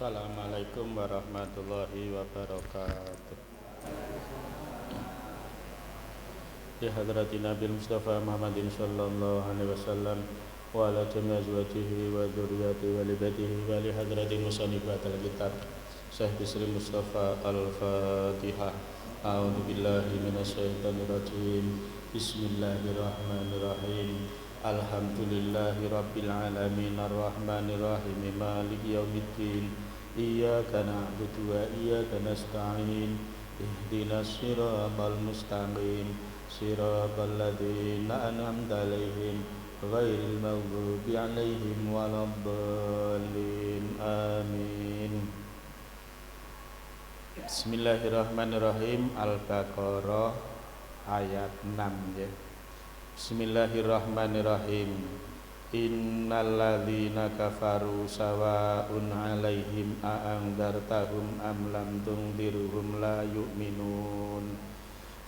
Assalamualaikum warahmatullahi wabarakatuh. Di hadrati Nabi Mustafa Muhammadin sallallahu alaihi wasallam wa ala jami' azwajihi wa dzurriyyatihi wa libatihi wa li hadrati musannifatil kitab Syekh Bisri Mustafa Al-Fatihah. A'udzu billahi minasyaitonir rajim. Bismillahirrahmanirrahim. Alhamdulillahi rabbil alamin arrahmanir rahim maliki yaumiddin. Iyyaka na'budu wa iyyaka nasta'in. Ihdinas siratal mustaqim. Siratal ladzina an'amta 'alaihim ghairil maghdubi 'alaihim waladdallin. Amin. Bismillahirrahmanirrahim. Al-Baqarah ayat 6 ya. Bismillahirrahmanirrahim. Innal ladzina kafaru sawa'un 'alaihim a'andzartahum am lam tunzirhum la yu'minun.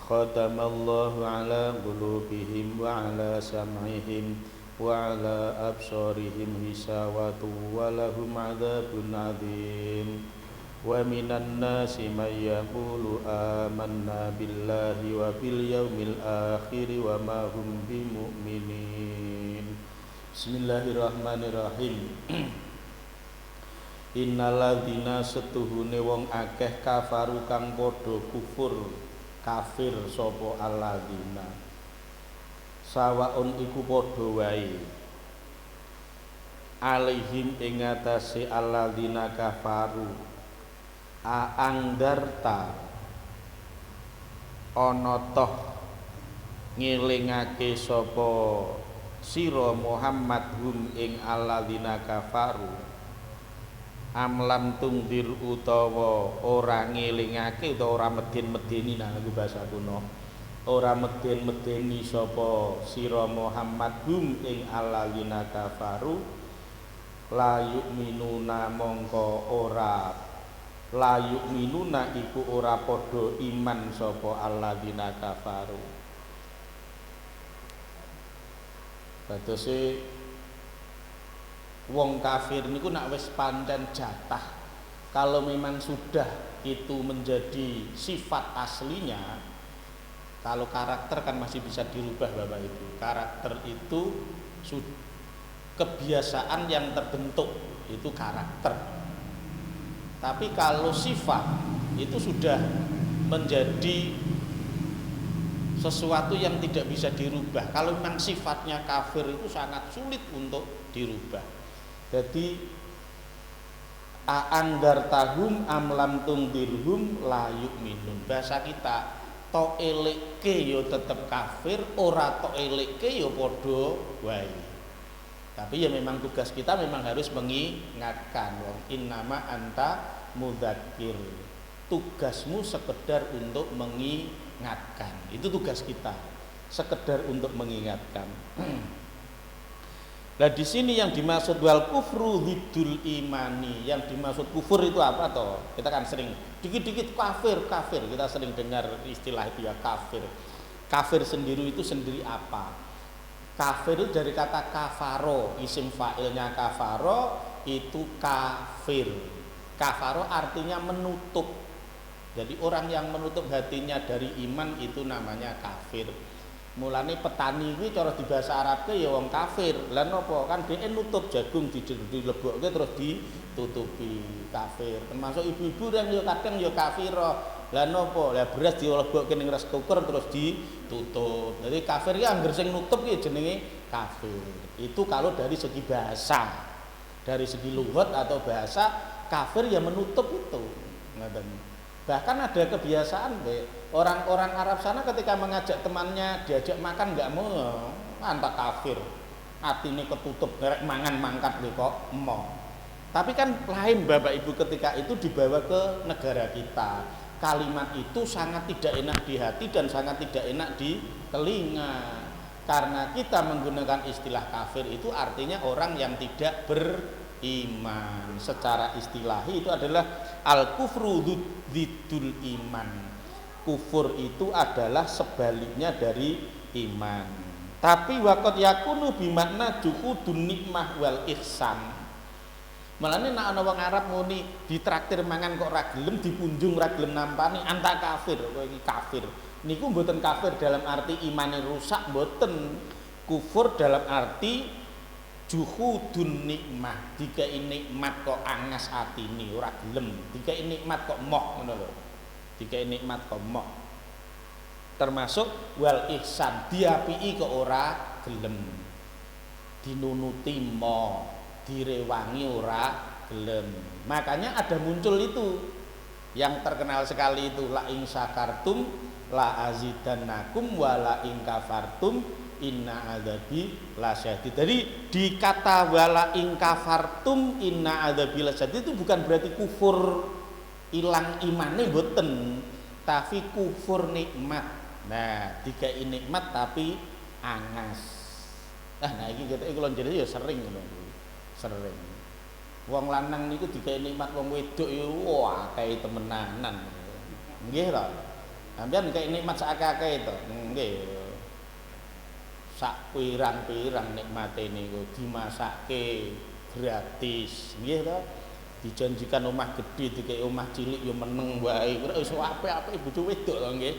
Khatamallahu 'ala qulubihim wa 'ala sam'ihim wa 'ala absarihim hisawatu wa lahum 'adzabun 'adzim. Wa minan nasi may yaqulu amanna billahi wa bil yaumil akhir wa ma hum bimu'minin. Bismillahirrahmanirrahim. Innal ladzina setuhune wong akeh kafaru kang padha kufur kafir sapa alladzina sawaun iku padha wae alaihim ing atase alladzina kafaru aangdarta ana toh ngelingake sapa sira Muhammad hum ing alladzina kafaru amlam tungdir utawa ora ngelingake utawa ora meden-medeni nang bahasa kuno ora meden-medeni sapa sira Muhammad hum ing alladzina kafaru la yu'minuna mongko ora la yu'minuna iku ora padha iman sapa alladzina kafaru. Badose wong kafir niku nak wis pancen jatah kalau memang sudah itu menjadi sifat aslinya. Kalau karakter kan masih bisa dirubah Bapak Ibu. Karakter itu kebiasaan yang terbentuk itu karakter. Tapi kalau sifat itu sudah menjadi sesuatu yang tidak bisa dirubah. Kalau memang sifatnya kafir itu sangat sulit untuk dirubah. Jadi a'andartahum amlam tungdirhum la yu'minun. Bahasa kita to eleke yo tetep kafir, ora to eleke yo padha wae. Tapi ya memang tugas kita memang harus mengingatkan wong innama anta mudzakir. Tugasmu sekedar untuk mengingatkan. Itu tugas kita. Sekedar untuk mengingatkan. Nah di sini yang dimaksud wal kufru hiddul imani. Yang dimaksud kufur itu apa toh? Kita kan sering dikit-dikit kafir. Kita sering dengar istilah itu ya kafir. Kafir sendiri itu sendiri apa? Kafir itu dari kata kafaro, isim fa'ilnya kafaro itu kafir. Kafaro artinya menutup. Jadi orang yang menutup hatinya dari iman itu namanya kafir. Mulane petani kuwi cara di bahasa Arabke ya wong kafir. Lah napa? Kan dhek nutup jagung dilebokke terus ditutupi kafir. Termasuk ibu-ibu yang ya kadang ya kafirah. Lah napa? Lah beras dilebokke ning rice cooker terus ditutup. Jadi kafir ki anggere sing nutup ki jenenge kafir. Itu kalau dari segi bahasa. Dari segi lughat atau bahasa kafir ya menutup itu. Ngoten. Bahkan ada kebiasaan orang-orang Arab sana ketika mengajak temannya diajak makan enggak mau, antak kafir. Atine ketutup derek mangan mangkat kok emoh. Tapi kan lain Bapak Ibu ketika itu dibawa ke negara kita. Kalimat itu sangat tidak enak di hati dan sangat tidak enak di telinga. Karena kita menggunakan istilah kafir itu artinya orang yang tidak beriman. Secara istilahi itu adalah al-kufru diddul iman. Kufur itu adalah sebaliknya dari iman. Tapi waqad yakunu bimakna juhudun nikmah wal ihsan. Malane nek ana wong Arab muni ditraktir mangan kok ora gelem, dipunjung ora gelem nampani, anta kafir, kowe iki kafir. Niku mboten kafir dalam arti imane rusak, mboten. Kufur dalam arti juhudun nikmah, dikai nikmat kok angas atine ora gelem, dikai nikmat kok moh ngono lho. Dikai nikmat kok moh. Termasuk wal ihsan, diapiki kok ora gelem. Dinunuti moh, direwangi ora gelem. Makanya ada muncul itu yang terkenal sekali itu la ing syakartum la azidannakum wa la ing kafartum inna adzabi lasyadid. Jadi di kata wala ing kafartum inna adzabi lasyadid itu bukan berarti kufur ilang imane mboten, tapi kufur nikmat. Nah, dikai nikmat tapi angas. Nah iki ketok kula jenenge ya sering ngono. Sering. Wong lanang niku dikai nikmat wong wedok ya wah akeh temenanan. Nggih to. Sampeyan dikai nikmat sak akeh to. Nggih. Sak pirang-pirang nikmate niku dimasake gratis nggih to, dijanjikan omah gedhe dikek omah cilik ya meneng wae ora iso apik-apik bojo wedok to nggih.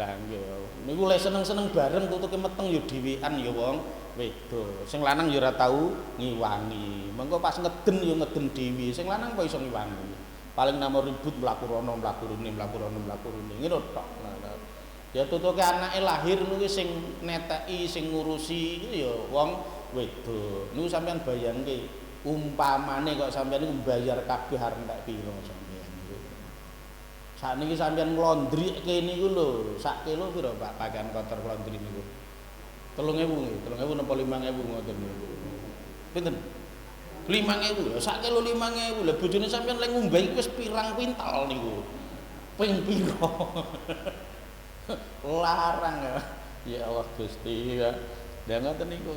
Lah nggih niku lek seneng-seneng bareng tutuke meteng ya dhewean ya wong wedok. Sing lanang ya ora tau ngiwangi. Mengko pas ngeden ya ngeden dhewe. Sing lanang kok iso ngiwangi. Paling namung ribut mlaku rono mlaku rene ngono tok. Ya tutuke anake lahir niku sing neteki sing ngurusi ya wong wedok. Niku sampean bayangke umpamane kok sampean niku mbayar kabeh arep entek piro sampean niku. Sakniki sampean nglondrike niku lho, sak kilo piro Pak pakaian kotor laundry niku? 3.000 nggih, 3.000 napa 5.000 ngoten niku. Pinten? 5.000. Sak kilo 5.000. Lah bojone sampean lek ngumbahi wis pirang kuintal niku. Ping piro? Larang ya Allah Gusti ya. Lah ngoten niku.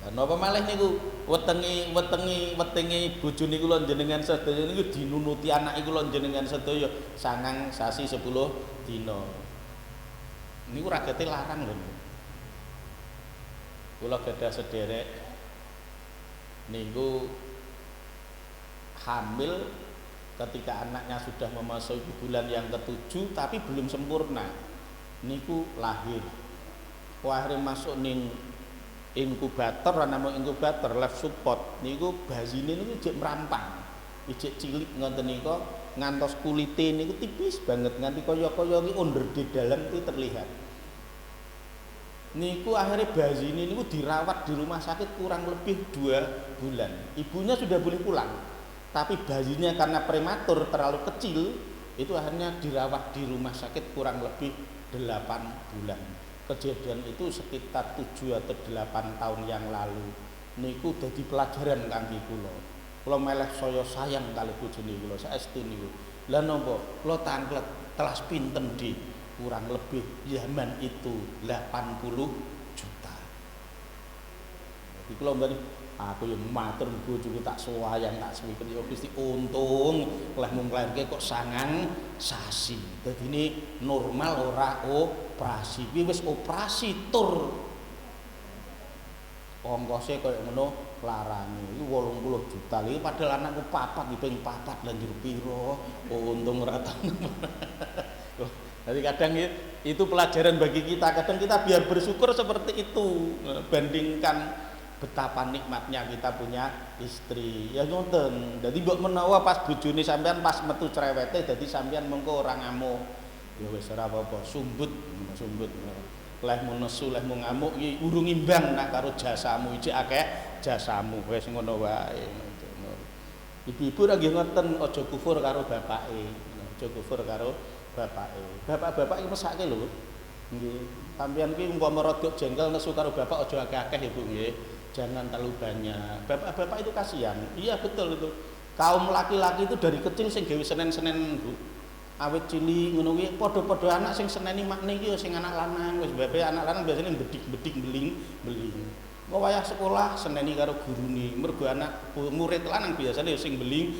Lah napa malih niku wetengi bojone kula jenengan sedaya niku dinunuti anake kula jenengan sedaya sangang sasi 10 dina. Niku ragate larang lho. Kula gadah sederek niku hamil ketika anaknya sudah memasuki bulan yang ke-7 tapi belum sempurna niku lahir. Akhirnya masuk ning inkubator, nama inkubator life support niku bazine niku jek merampang, jek cilik ngoten niku ngantos kulite niku tipis banget nganti kaya-kaya iki onder di dalam itu terlihat. Niku akhirnya bazine niku dirawat di rumah sakit kurang lebih 2 bulan. Ibunya sudah boleh pulang. Tapi bayinya karena prematur terlalu kecil itu akhirnya dirawat di rumah sakit kurang lebih 8 bulan. Kejadian itu sekitar 7 atau 8 tahun yang lalu. Niku dadi pelajaran kangge kula. Kula meleh saya sayang kali bojone kula saestu niku. Lah napa? Kula tanglet telas pinten di kurang lebih zaman itu 80 juta. Jadi kula mbari aku yang matur bojoku tak suwayang tak suwiken ya Gusti untung leh mung lairke kok 9 sasi. Dadi ini normal ora operasi. Kuwi wis operasi tur. Ongkose koyo ngono larane. Iki 80 juta. Iki padahal anakku 4 iki ping 4 lan njur piro. Untung ora tahu. Jadi kadang itu pelajaran bagi kita. Kadang kita biar bersyukur seperti itu bandingkan betapa nikmatnya kita punya istri ya ngoten. Dadi mbok menawa pas bojone sampean pas metu cerewete dadi sampean mengko ora ngamuk ya wis ora apa-apa sumbut leh nesu leh ngamuk iki urung imbang nak karo jasamu iki akeh jasamu wis ngono wae. Ibu-ibu ra nggih ngoten aja kufur karo bapake, aja kufur karo bapake. Bapak-bapak iki mesake lho nggih. Sampeyan ki umpama rada jengkel nesu karo bapak aja akeh-akeh ya Bu nggih. Jangan terlalu banyak. Bapak-bapak itu kasihan. Iya betul itu. Kaum laki-laki itu dari kecil sing gawe senen-senen Bu. Awit cilik ngono kuwi padha-padha anak sing seneni makne iki sing anak lanang wis bae anak lanang biasane bedik-bedik beling. Kok wayah sekolah seneni karo gurune. Mergo anak murid lanang biasane sing beling.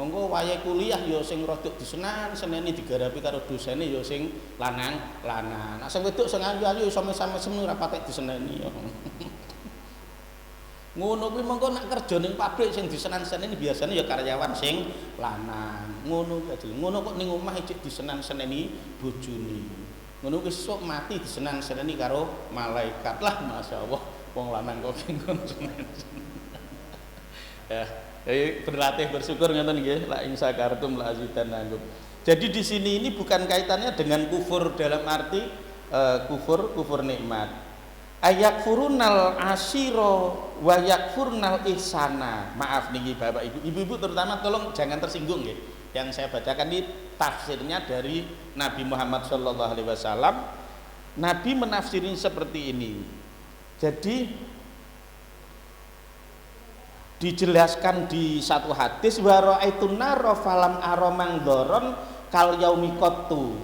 Monggo wayahe kuliah ya sing rada seneni digarapi karo dosene ya sing lanang. Nek sing wedok sing ayu-ayu iso mesam-mesem ora patek diseneni. Ngono kuwi mengko nak kerja ning pabrik sing disenan-seneni biasanya ya karyawan sing lanang. Ngono kuwi aja. Ngono kok ning omah ijik disenan-seneni bojone. Ngono kuwi sok mati disenan-seneni karo malaikat. Lah masyaallah wong lanang kok ngono. Ya, jadi berlatih bersyukur ngoten nggih, la in syakartum la azidannakum. Jadi di sini ini bukan kaitannya dengan kufur dalam arti kufur nikmat. Ayakfurunal asyira wa yakfurnal ihsana. Maaf nih Bapak Ibu, ibu-ibu terutama tolong jangan tersinggung nggih. Yang saya bacakan ini tafsirnya dari Nabi Muhammad SAW. Nabi menafsirin seperti ini. Jadi dijelaskan di satu hadis wa ra'aitun nara falam aromang doron kal yaumi qattu.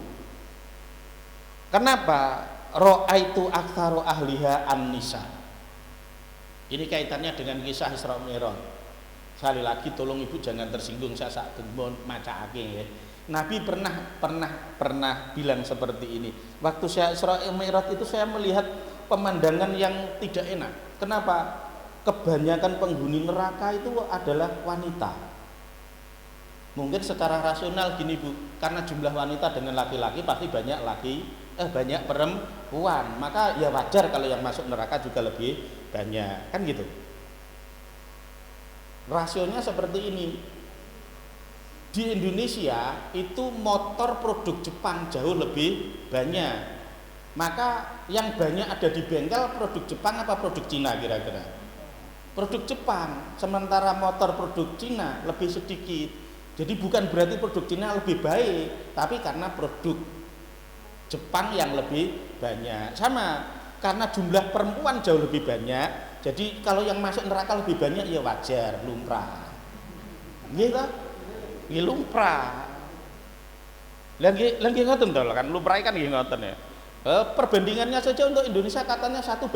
Kenapa? Ra'aitu aktsaru ahliha an-nisa. Ini kaitannya dengan kisah Isra Mi'raj. Sekali lagi tolong ibu jangan tersinggung, saya sak ben macaake ya. Nabi pernah bilang seperti ini. Waktu saya Isra Mi'raj itu saya melihat pemandangan yang tidak enak. Kenapa? Kebanyakan penghuni neraka itu adalah wanita. Mungkin secara rasional gini Bu, karena jumlah wanita dengan laki-laki pasti banyak banyak perempuan, maka ya wajar kalau yang masuk neraka juga lebih banyak, kan gitu. Rasionya seperti ini. Di Indonesia itu motor produk Jepang jauh lebih banyak, maka yang banyak ada di bengkel produk Jepang apa produk Cina kira-kira? Produk Jepang, sementara motor produk Cina lebih sedikit. Jadi bukan berarti produk Cina lebih baik, tapi karena produk Jepang yang lebih banyak. Sama, karena jumlah perempuan jauh lebih banyak. Jadi kalau yang masuk neraka lebih banyak ya wajar, lumrah. Gitu? Ya lumrah. Lagi ngoten to kan, lumrah kan nggih ngoten ya. Perbandingannya saja untuk Indonesia katanya 1:7.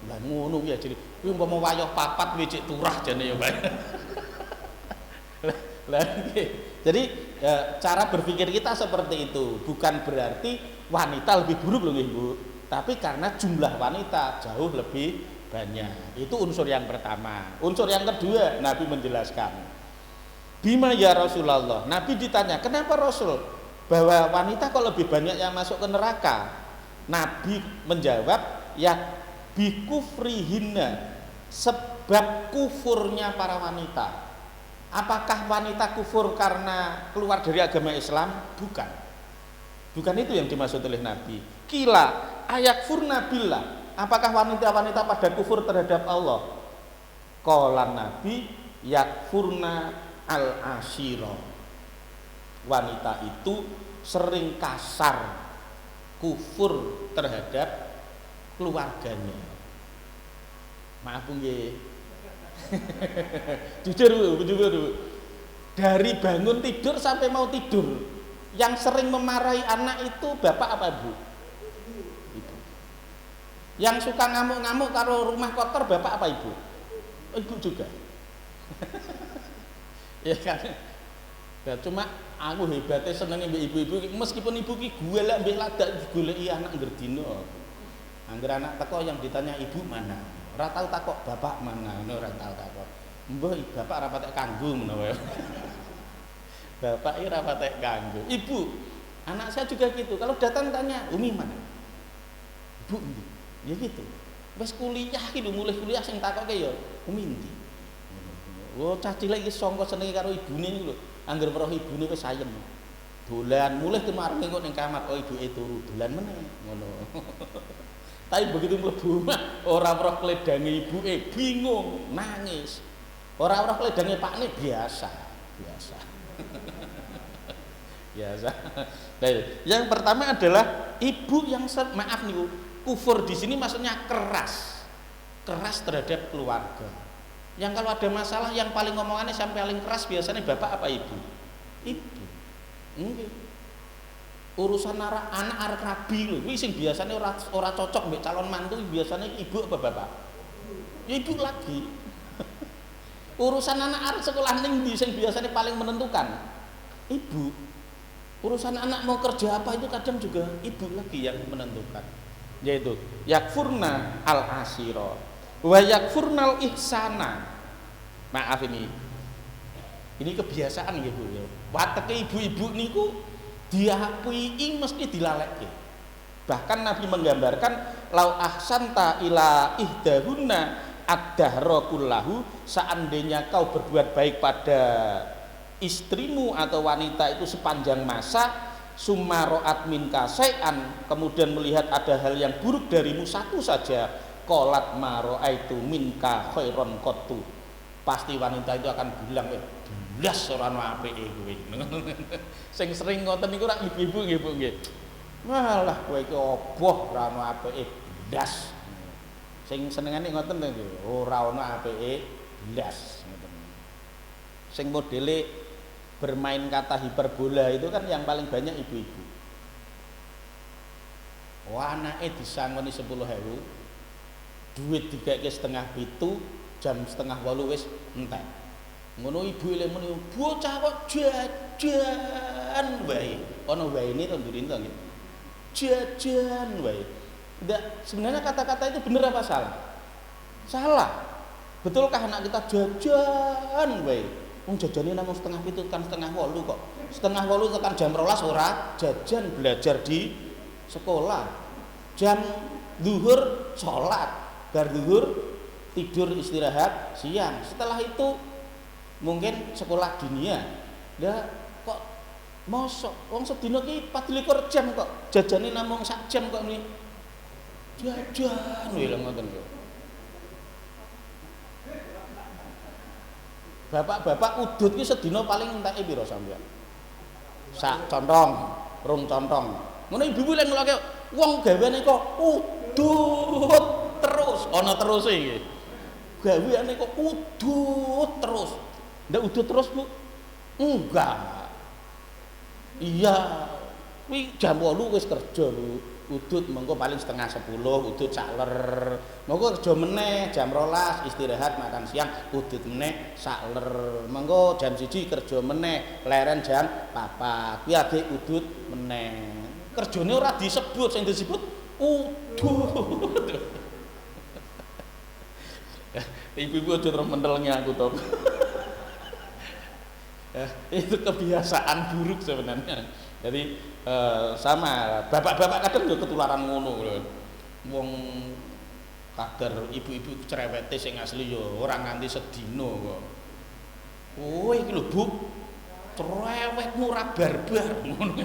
Lah ngono ya jadi kuwi umpama wayah papat wicik turah jane ya, Pak. Jadi cara berpikir kita seperti itu, bukan berarti wanita lebih buruk loh Ibu, tapi karena jumlah wanita jauh lebih banyak. Itu unsur yang pertama. Unsur yang kedua, Nabi menjelaskan, bima ya Rasulullah. Nabi ditanya, kenapa Rasul bahwa wanita kok lebih banyak yang masuk ke neraka? Nabi menjawab, ya bikufrihinna, sebab kufurnya para wanita. Apakah wanita kufur karena keluar dari agama Islam? Bukan. Bukan itu yang dimaksud oleh Nabi. Kila ayakfurna billah. Apakah wanita-wanita pada kufur terhadap Allah? Qala Nabi yakfurna al-asyira. Wanita itu sering kasar, kufur terhadap keluarganya. Maaf nggih. jujur dari bangun tidur sampai mau tidur yang sering memarahi anak itu bapak apa ibu? Ibu. Yang suka ngamuk-ngamuk karo rumah kotor bapak apa ibu? Ibu juga. Ya kan. Ya cuma aku hebatnya seneng ibu-ibu meskipun ibu ki golek mbek ladak digoleki anak ngerdino. Angger anak teko yang ditanya ibu mana? Ora tau takok bapak mana, ora tau takok. Mbah bapak ora patek kanggo menawa. Bapak ora patek kanggo. Ibu, anak saya juga gitu. Kalau datang tanya, "Umi mana?" "Ibu ndi?" Ya gitu. Wis kuliah ki lho, mulai kuliah sing takoke ya, "Umi ndi?" Oh, cah cilik iki sangka senenge karo ibune iki lho. Angger weruh ibune wis ayem. Dolan, mulih kemarin engko ning kamar, oh ibuke turu, dolan meneh ngono. Tapi begitu mlebu omah ora weruh kledange ibuke, bingung, nangis. Ora weruh kledange pakne biasa. Biasa. Nah, yang pertama adalah ibu yang maaf nih Bu, kufur di sini maksudnya keras. Keras terhadap keluarga. Yang kalau ada masalah yang paling ngomongannya sampai paling keras biasanya bapak apa ibu? Ibu. Nggih. Urusan anak arek rabi lho, kuwi sing biasane ora cocok mbek calon mantu biasanya ibu apa bapak? Ya ibu lagi. Urusan anak arek sekolah ning ndi sing biasanya paling menentukan? Ibu. Urusan anak mau kerja apa itu kadang juga ibu lagi yang menentukan. yaitu yakfurna al asiro wa yakfurnal ihsana. Maaf ini kebiasaan ya Bu ya. Wateke ibu-ibu niku diakui mesti dilalekke. Bahkan Nabi menggambarkan lau ahsanta ila ihdahunna ad-dahra kullahu, seandainya kau berbuat baik pada istrimu atau wanita itu sepanjang masa, summaroat minka syai'an, kemudian melihat ada hal yang buruk darimu satu saja, qalat maro'aitu minka khairon qattu, pasti wanita itu akan bilang blas ora ono apike kowe. Sing sering ngoten niku rak ibu-ibu nggih Bu nggih. Malah kowe iki oboh ora ono apike blas. Sing senengane ngoten nggih, ora ono apike blas ngoten. Sing modele bermain kata hiperbola itu kan yang paling banyak ibu-ibu. Wah, anake disangoni 10.000, duit dikeke 6:30, jam 7:30 wis entek. Ngono ibu ile muni bocah kok jajan wae. Ana waene to ndurin to nggih. Jajan wae. Ndak, sebenarnya kata-kata itu benar apa salah? Salah. Betulkah anak kita jajan wae? Wong jajane namung 7:30 tekan 7:30 kok. 7:30 tekan jam 12 ora jajan, belajar di sekolah. Jam zuhur salat, bar zuhur tidur istirahat siang. Setelah itu mungkin sekolah dinia. Lah kok mosok wong sedina ki 24 jam kok jajane namung sak jam kok ini jajan wae lho ngoten kok. Bapak-bapak udut ki sedina paling enteke pira sampeyan? Sak contong, rong contong. Ngono ibu-ibu lek ngeloke wong gaweane kok udut terus, ana terus iki. Gaweane kok udut terus. Ndak udut terus Bu? Enggak. Iya. Kuwi jam 8 wis kerja Bu. Udut mengko paling 9:30, udut sakler. Mengko kerja meneh jam 12 istirahat makan siang, udut meneh sakler. Mengko jam 1 kerja meneh, leren jam 4. Kuwi ade udut meneh. Kerjane ora disebut, sing disebut udut. Ibu-ibu aja terus mentelnya aku to. Itu kebiasaan buruk sebenarnya. Jadi sama bapak-bapak kadang juga ketularan ngono lho. Wong kader ibu-ibu cerewete sing asli yo ora nganti sedina kok. Oh iki lho Bu, cerewetmu ora barbar ngono.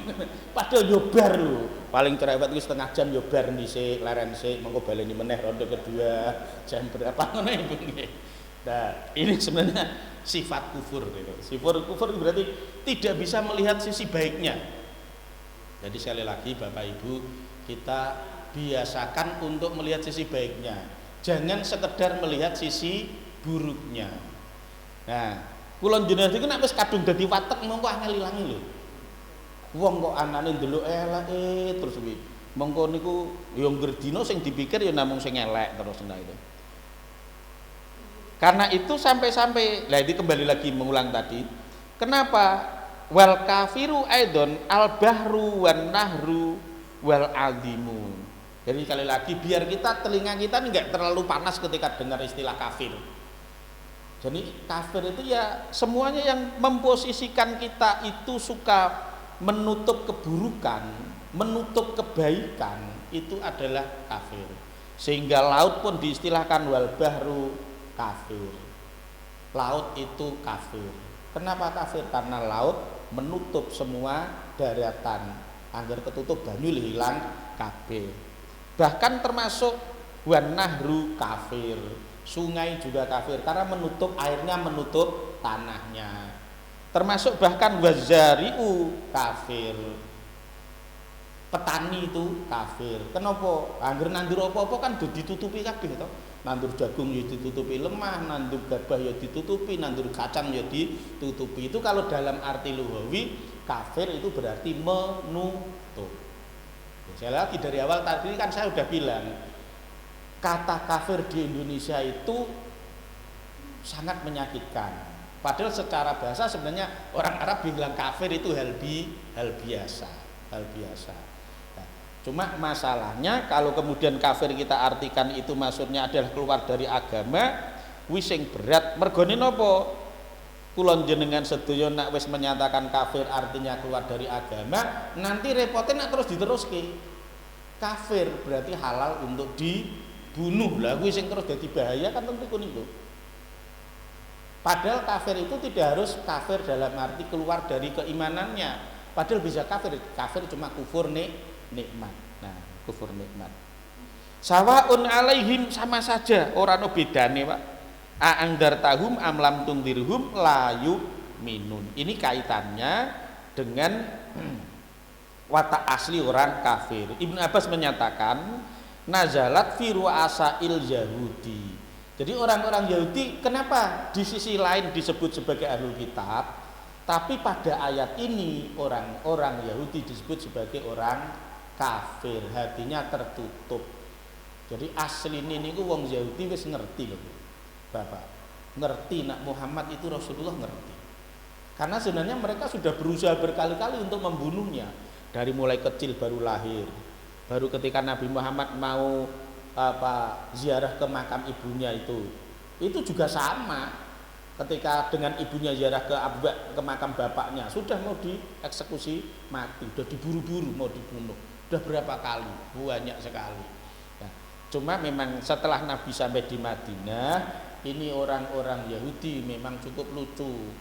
Padahal yo bar lho. Paling cerewet iki setengah jam yo bar dhisik, leren sik, mengko baleni meneh ronde kedua jam berapa ngono Ibu nggih. Nah, ini sebenarnya sifat kufur gitu. Sifat kufur berarti tidak bisa melihat sisi baiknya. Jadi sekali lagi Bapak Ibu, kita biasakan untuk melihat sisi baiknya. Jangan sekedar melihat sisi buruknya. Nah, kula jenengan iki nek wis kadung dadi watek mongko angel ilangi lho. Wong kok anane ndelok eleke terus kuwi. Mongko niku ya nggerdina sing dipikir ya namung sing elek terus nah itu. Karena itu sampai-sampai, lah ini kembali lagi mengulang tadi, kenapa wal kafiru aidon al bahru wan nahru wal adimu. Jadi sekali lagi biar kita telinga kita enggak terlalu panas ketika dengar istilah kafir. Jadi kafir itu ya semuanya yang memposisikan kita itu suka menutup keburukan, menutup kebaikan, itu adalah kafir. Sehingga laut pun diistilahkan wal bahru kafir. Laut itu kafir. Kenapa kafir? Karena laut menutup semua daratan. Angger ketutup banyu hilang kabeh. Bahkan termasuk wan nahru kafir. Sungai juga kafir karena menutup airnya, menutup tanahnya. Termasuk bahkan wazari'u kafir. Petani itu kafir. Kenapa? Angger nandur apa-apa kan ditutupi kabeh to. Nandur jagung ya ditutupi lemah, nandur gabah ya ditutupi, nandur kacang ya ditutupi. Itu kalau dalam arti lughawi kafir itu berarti menutup. Saya lagi dari awal tadi kan saya sudah bilang kata kafir di Indonesia itu sangat menyakitkan. Padahal secara bahasa sebenarnya orang Arab bilang kafir itu hal biasa, hal biasa. Nah, Cuma masalahnya kalau kemudian kafir kita artikan itu maksudnya adalah keluar dari agama, wis sing berat. Mergone napa? Kula jenengan sedaya nak wis menyatakan kafir artinya keluar dari agama, nanti repotnya nak terus diteruske. Kafir berarti halal untuk dibunuh. Lah kuwi sing terus dadi bahaya kan tentu niku. Padahal kafir itu tidak harus kafir dalam arti keluar dari keimanannya. Padahal bisa kafir cuma kufur nikmat. Nah, kufur nikmat. Sawaun alaihim, sama saja, ora ono bedane, Pak. Aangdar tahum amlam tungdirhum layu minun. Ini kaitannya dengan watak asli orang kafir. Ibnu Abbas menyatakan nazalat fi ru'asail Yahudi. Jadi orang-orang Yahudi kenapa di sisi lain disebut sebagai ahlul kitab, tapi pada ayat ini orang-orang Yahudi disebut sebagai orang kafir, hatinya tertutup. Jadi asli ini wong Yahudi wis ngerti loh, Bapak. Ngerti nak Muhammad itu Rasulullah, ngerti. Karena sebenarnya mereka sudah berusaha berkali-kali untuk membunuhnya. Dari mulai kecil baru lahir. Baru ketika Nabi Muhammad mau ziarah ke makam ibunya itu juga sama. Ketika dengan ibunya ziarah ke makam bapaknya, sudah mau dieksekusi mati, sudah diburu-buru mau dibunuh. Sudah berapa kali? Banyak sekali. Nah, cuma memang setelah Nabi sampai di Madinah, ini orang-orang Yahudi memang cukup lucu.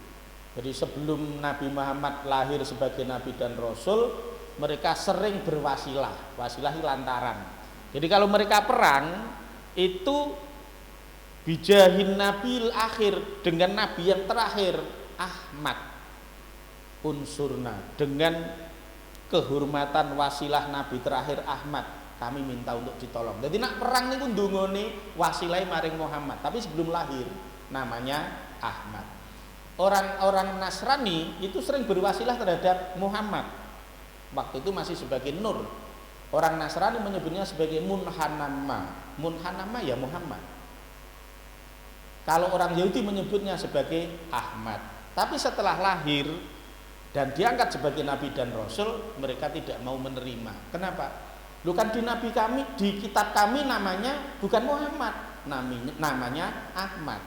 Jadi sebelum Nabi Muhammad lahir sebagai Nabi dan Rasul, mereka sering berwasilah. Wasilah lantaran. Jadi kalau mereka perang itu bijahin nabil akhir, dengan nabi yang terakhir, Ahmad unsurna, dengan kehormatan wasilah nabi terakhir Ahmad, kami minta untuk ditolong. Jadi nak perang niku ndongone wasilah maring Muhammad, tapi sebelum lahir namanya Ahmad. Orang-orang Nasrani itu sering berwasilah terhadap Muhammad. Waktu itu masih sebagai Nur. Orang Nasrani menyebutnya sebagai Munhanama. Munhanama ya Muhammad. Kalau orang Yahudi menyebutnya sebagai Ahmad. Tapi setelah lahir dan diangkat sebagai Nabi dan Rasul, mereka tidak mau menerima. Kenapa? Lu kan di Nabi kami, di kitab kami namanya bukan Muhammad, namanya Ahmad.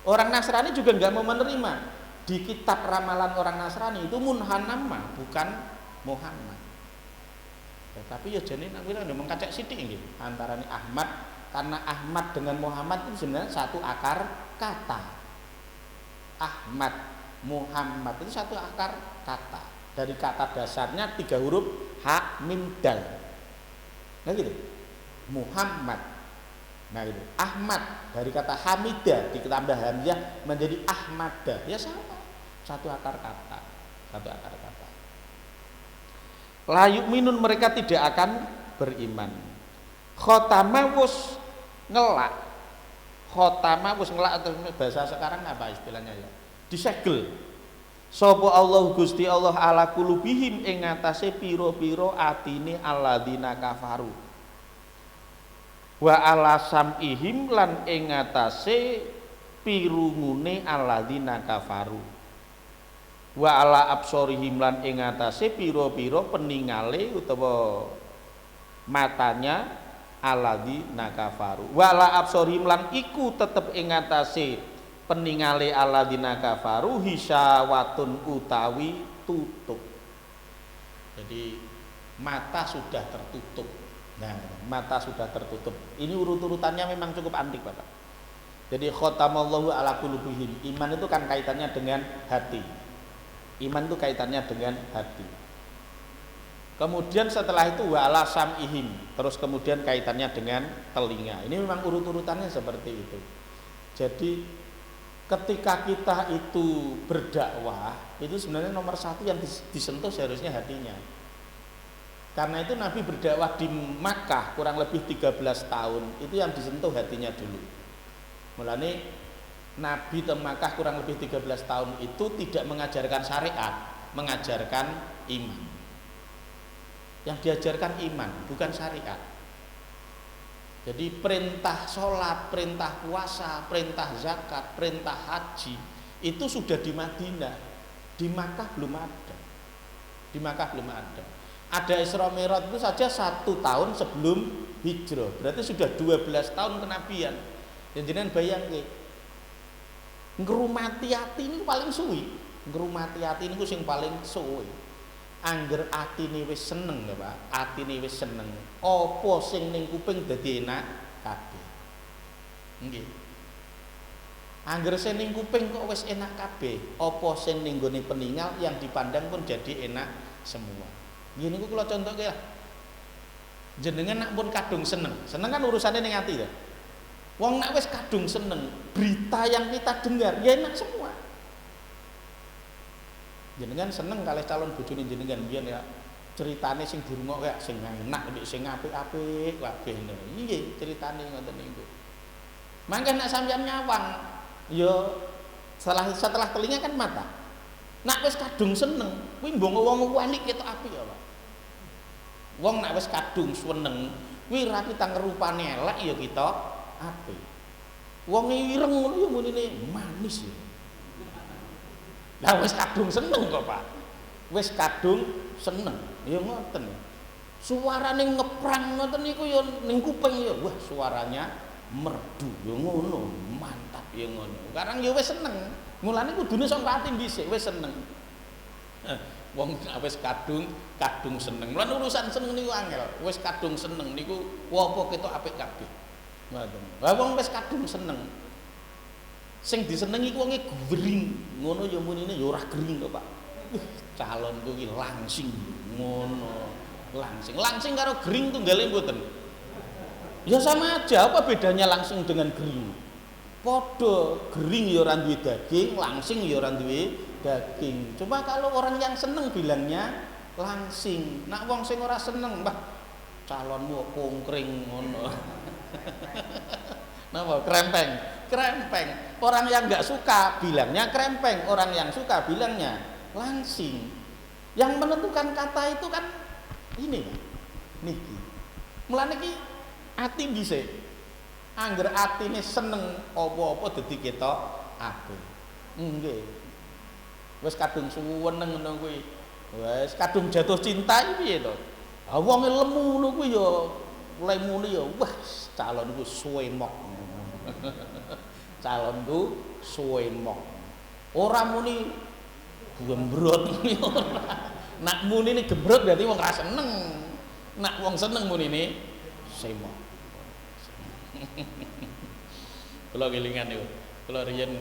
Orang Nasrani juga nggak mau menerima. Di kitab ramalan orang Nasrani itu Munhanama, bukan Muhammad. Tapi ya jadi nak bilang udah mengkacak sidik gitu antara ini Ahmad, karena Ahmad dengan Muhammad itu sebenarnya satu akar kata. Ahmad, Muhammad itu satu akar kata. Dari kata dasarnya 3 huruf ha mim dal. Nah gitu. Muhammad. Nah gitu. Ahmad dari kata hamidah ditambah hamzah menjadi ahmada. Ya sama. Satu akar kata. Satu akar kata. Layu minun, mereka tidak akan beriman. Khotama wus ngelak. Khotama wus ngelak, atau bahasa sekarang apa istilahnya ya? Disegel. Sapa Allah Gusti Allah ala kulubihim ing ngatasé pira-pira atine alladzina kafaru. Wa ala sam'ihim lan ing ngatasé pirungune alladzina kafaru. Wa ala absorihim lan ing atase pira-pira peningale utawa matanya alladzina kafaru. Wa ala absorihim lan iku tetep ing atase peningale alladzina kafaru hisawatun utawi tutup. Jadi mata sudah tertutup. Nah, mata sudah tertutup. Ini urut-urutannya memang cukup antik, Bapak. Jadi khatamallahu ala qulubihim. Iman itu kan kaitannya dengan hati. Iman itu kaitannya dengan hati. Kemudian setelah itu wa'ala sam'ihim, terus kemudian kaitannya dengan telinga. Ini memang urut-urutannya seperti itu. Jadi ketika kita itu berdakwah, itu sebenarnya nomor 1 yang disentuh seharusnya hatinya. Karena itu Nabi berdakwah di Makkah kurang lebih 13 tahun, itu yang disentuh hatinya dulu. Mulane Nabi di Makkah kurang lebih 13 tahun itu tidak mengajarkan syariat, mengajarkan iman. Yang diajarkan iman, bukan syariat. Jadi perintah sholat, perintah puasa, perintah zakat, perintah haji itu sudah di Madinah. Di Makkah belum ada. Di Makkah belum ada. Ada Isra Mi'raj itu saja 1 tahun sebelum hijrah. Berarti sudah 12 tahun kenabian. Ya jenengan bayangke. Ngrumati ati niku paling suwi. Ngrumati ati niku sing paling suwi. Angger atine wis seneng lho, Pak. Atine wis seneng. Apa sing ning kuping dadi enak kabeh. Nggih. Angger sing ning kuping kok wis enak kabeh, apa sing ning gone peninggal yang dipandang pun jadi enak semua. Nggih niku kula contohke lah. Jenengan nak pun kadung seneng. Seneng kan urusane ning ati to. Wong nak wis kadung seneng, berita yang kita dengar ya enak semua. Jenengan seneng kalih calon bojone jenengan biyen ya. Ceritane sing burungok kayak sing enak mbek sing apik-apik kabeh ngono. Nggih, ceritane ngoten niku. Mangke nek sampeyan nyawang ya setelah telinga kan mata. Nak wis kadung seneng, kuwi mbok wong wani ketok apik ya, Pak. Wong nak wis kadung seneng, kuwi ra kita ngrupane elek ya kita apik. Wong ireng ngono ya munine manis ya. Lah wis kadung seneng kok, Pak. Wis kadung seneng. Ya ngoten. Suarane ngeprang ngoten niku ya ning kuping ya, wah suaranya merdu ya ngono, mantap ya ngono. Sekarang ya wis seneng. Mulane kudune saka ati dhisik wis seneng. Wong wis kadung seneng. Mulane urusan seneng niku angel. Wis kadung seneng niku apa ketok apik kabeh. Ngoten. Lah wong wis kadung seneng. Sing disenengi ku wonge gering. Ngono ya munine ya ora gering kok, Pak. Calonku iki langsing ngono. Langsing karo gering tunggale mboten. Ya sama aja, apa bedanya langsing dengan gering? Padha, gering ya ora duwe daging, langsing ya ora duwe daging. Cuma kalau orang yang seneng bilangnya langsing. Nak wong sing ora seneng, mbah calonmu kongkring ngono. Napa? Krempeng. Orang yang enggak suka bilangnya krempeng, orang yang suka bilangnya langsing. Yang menentukan kata itu kan ini niki. Mulane iki ati dhisik. Angger atine seneng apa-apa dadi ketok apik. Nggih. Wis kadung suweneng ngono kuwi. Wis kadung jatuh cinta iki piye to? Ha wong lemu ngono kuwi ya lemune ya wah calonku suwe mok. Calonku suwe mok. Ora muni gembrot ora. Nak munine gembrot berarti wong ra seneng. Nak wong seneng munine semok. Kula kelingan niku. Kula riyen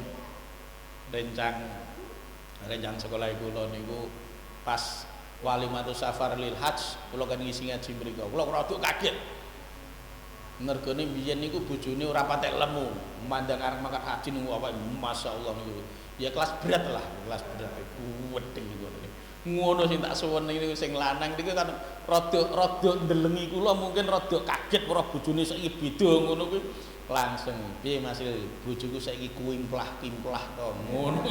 rencang sekolah kula niku pas Walimatus Safar lil Hajj kula kan ngisi ngaji mriku. Kula rada kaget. Mergone biyen niku bojone ora patek lemu, mandang arep mangkat haji niku awake masyaallah niku. Ya kelas berat lah, kelas berat. Wedeng niku. Ngono sing tak suwene niku sing lanang niku kan rada ndelengi kula mungkin rada kaget ora bojone saiki beda ngono kuwi. Langsung piye Mas bojoku saiki kimplah-kimplah to ngono.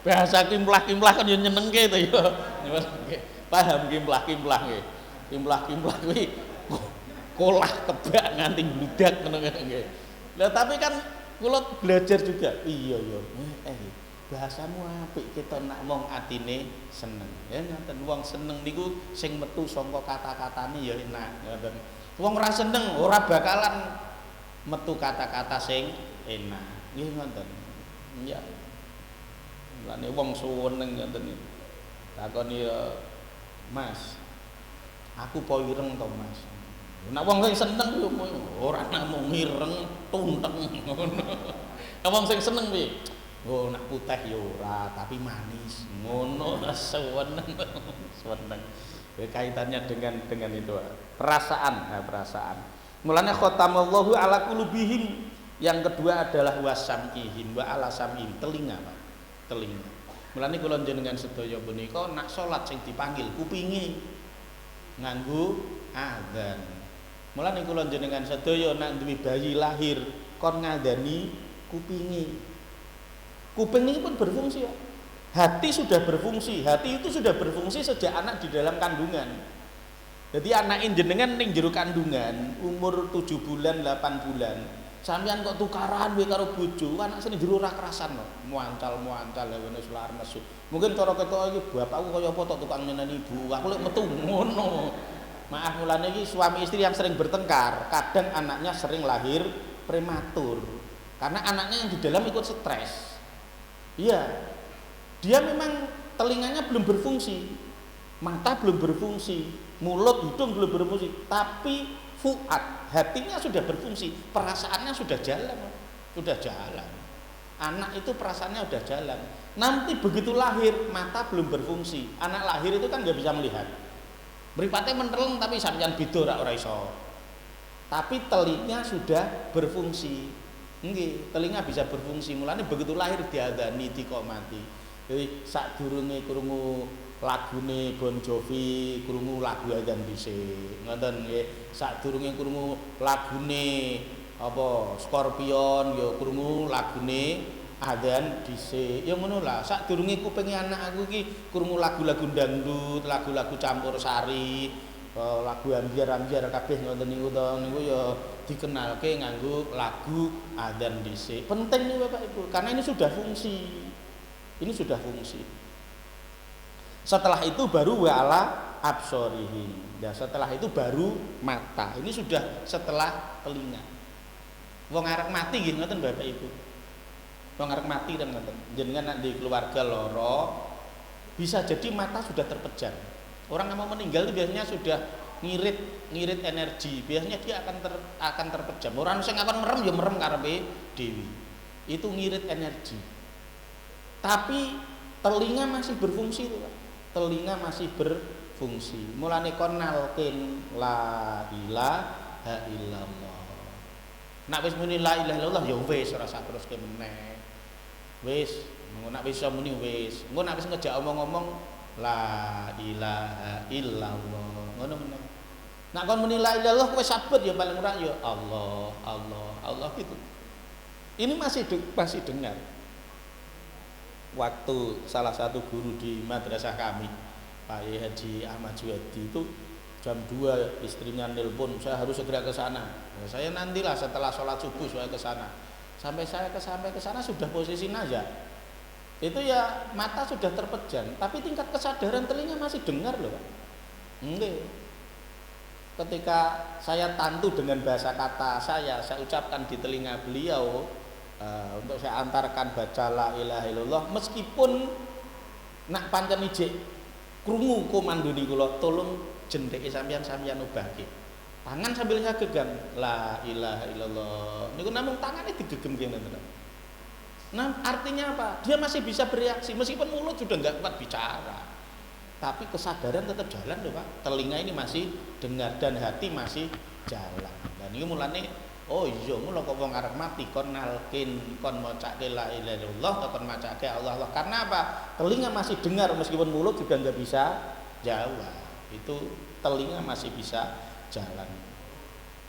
Bahasa kimplah-kimplah kan yo nyenengke to yo. Paham kimplah-kimplah nggih. Kimplah-kimplah kuwi kolah kebak nganti bludak ngono nggih. Lah tapi kan kula belajar juga. Iya yo. Bahasamu apik kita nak wong atine seneng. Ya ngoten wong seneng niku sing metu saka kata-katane ya enak ngoten. Wong ora seneng ora bakalan metu kata-kata sing enak. Nggih ngoten. Ya. Lane wong suweneng ngoten niku. Takoni ya Mas, aku po ireng to Mas. Nek wong sing seneng yo ora namung ireng tunteng ngono. Nek wong sing seneng piye? Oh nak putih yo ora tapi manis. Ngono suweneng. Suweneng. Kaitannya dengan itu perasaan, perasaan. Mulanya khatamallahu ala qulubihim. Yang kedua adalah wasamihim wa ala samihim, telinga, Pak. Telinga. Mulane kula njenengan sedaya punika nak salat sing dipanggil kupinge nganggo adzan. Mulane kula njenengan sedaya nak duwe bayi lahir kon ngandani kupinge. Kuping ini pun berfungsi ya. Hati sudah berfungsi, hati itu sudah berfungsi sejak anak di dalam kandungan. Jadi anak jenengan ning jero kandungan umur 7 bulan 8 bulan Sampeyan kok tukaran kowe karo bojo, anak sing jero ora kerasan kok. Muancal-muancal ya wis lar nesu. Mungkin cara ketok iki bapakku kaya apa tok tukang nyeneni ibu. Aku lek metu ngono. Maaf mulane iki suami istri yang sering bertengkar, kadang anaknya sering lahir prematur. Karena anaknya yang di dalam ikut stres. Iya. Dia memang telinganya belum berfungsi. Mata belum berfungsi, mulut, hidung belum berfungsi, tapi fuad, hatinya sudah berfungsi, perasaannya sudah jalan. Anak itu perasaannya sudah jalan. Nanti begitu lahir, mata belum berfungsi. Anak lahir itu kan nggak bisa melihat. Mripate menteleng tapi sampeyan beda ora iso. Tapi telinga sudah berfungsi. Nggih, telinga bisa berfungsi. Mulane begitu lahir diadani diqomati. Jadi sadurunge krungu lagune Bon Jovi krungu lagu adzan dhisik ngoten nggih sadurunge krungu lagune apa Scorpion ya krungu lagune adzan dhisik ya ngono lah sadurunge kupinge anak aku iki krungu lagu-lagu dangdut lagu-lagu campursari lagu ambiar-ambiar kabeh ngoten niku to niku ya dikenalke nganggo lagu adzan dhisik penting nih Bapak Ibu karena ini sudah fungsi. Setelah itu baru wa'ala absorihim. Ya, setelah itu baru mata. Ini sudah setelah telinga. Wong arek mati nggih ngoten Bapak Ibu. Wong arek mati dan ngoten. Jenengan nek di keluarga loro bisa jadi mata sudah terpejam. Orang yang mau meninggal itu biasanya sudah ngirit energi. Biasanya dia akan terpejam. Orang sing akan merem ya merem karepe dewi. Itu ngirit energi. Tapi telinga masih berfungsi itu, Pak. Telinga masih berfungsi. Mulane kon nalkin la ilaha illallah. Nek wis muni la ilaha illallah ya wis ora usah teruske meneh. Wis, nek wis iso muni wis. Engko nek wis ngejak omong-omong la ilaha illallah. Ngono meneh. Nek kon muni la ilaha illallah wis sabet ya paling ora ya Allah gitu. Ini masih dengar. Waktu salah satu guru di madrasah kami Pak Haji Ahmad Juwadi itu jam 2 istrinya nelpon saya harus segera ke sana ya, saya nantilah setelah sholat subuh saya ke sana sampai ke sana sudah posisi nazar itu ya mata sudah terpejam tapi tingkat kesadaran telinga masih dengar loh Pak enggak ketika saya tantu dengan bahasa kata saya ucapkan di telinga beliau untuk saya antarkan baca la ilaha illallah meskipun nak pancen ijik krungu komando niku kula tolong jendheke sampeyan ubahke tangan sambil saya genggam la ilaha illallah niku namung tangane digegem kene nah artinya apa dia masih bisa bereaksi meskipun mulut sudah enggak kuat bicara tapi kesadaran tetap jalan loh Pak telinga ini masih dengar dan hati masih jalan dan ini mulane oh iya mula kok wong arep mati kon nalkin kon macake la ilaha illallah kon macake Allah karena apa telinga masih dengar meskipun mulut juga enggak bisa jawab itu telinga masih bisa jalan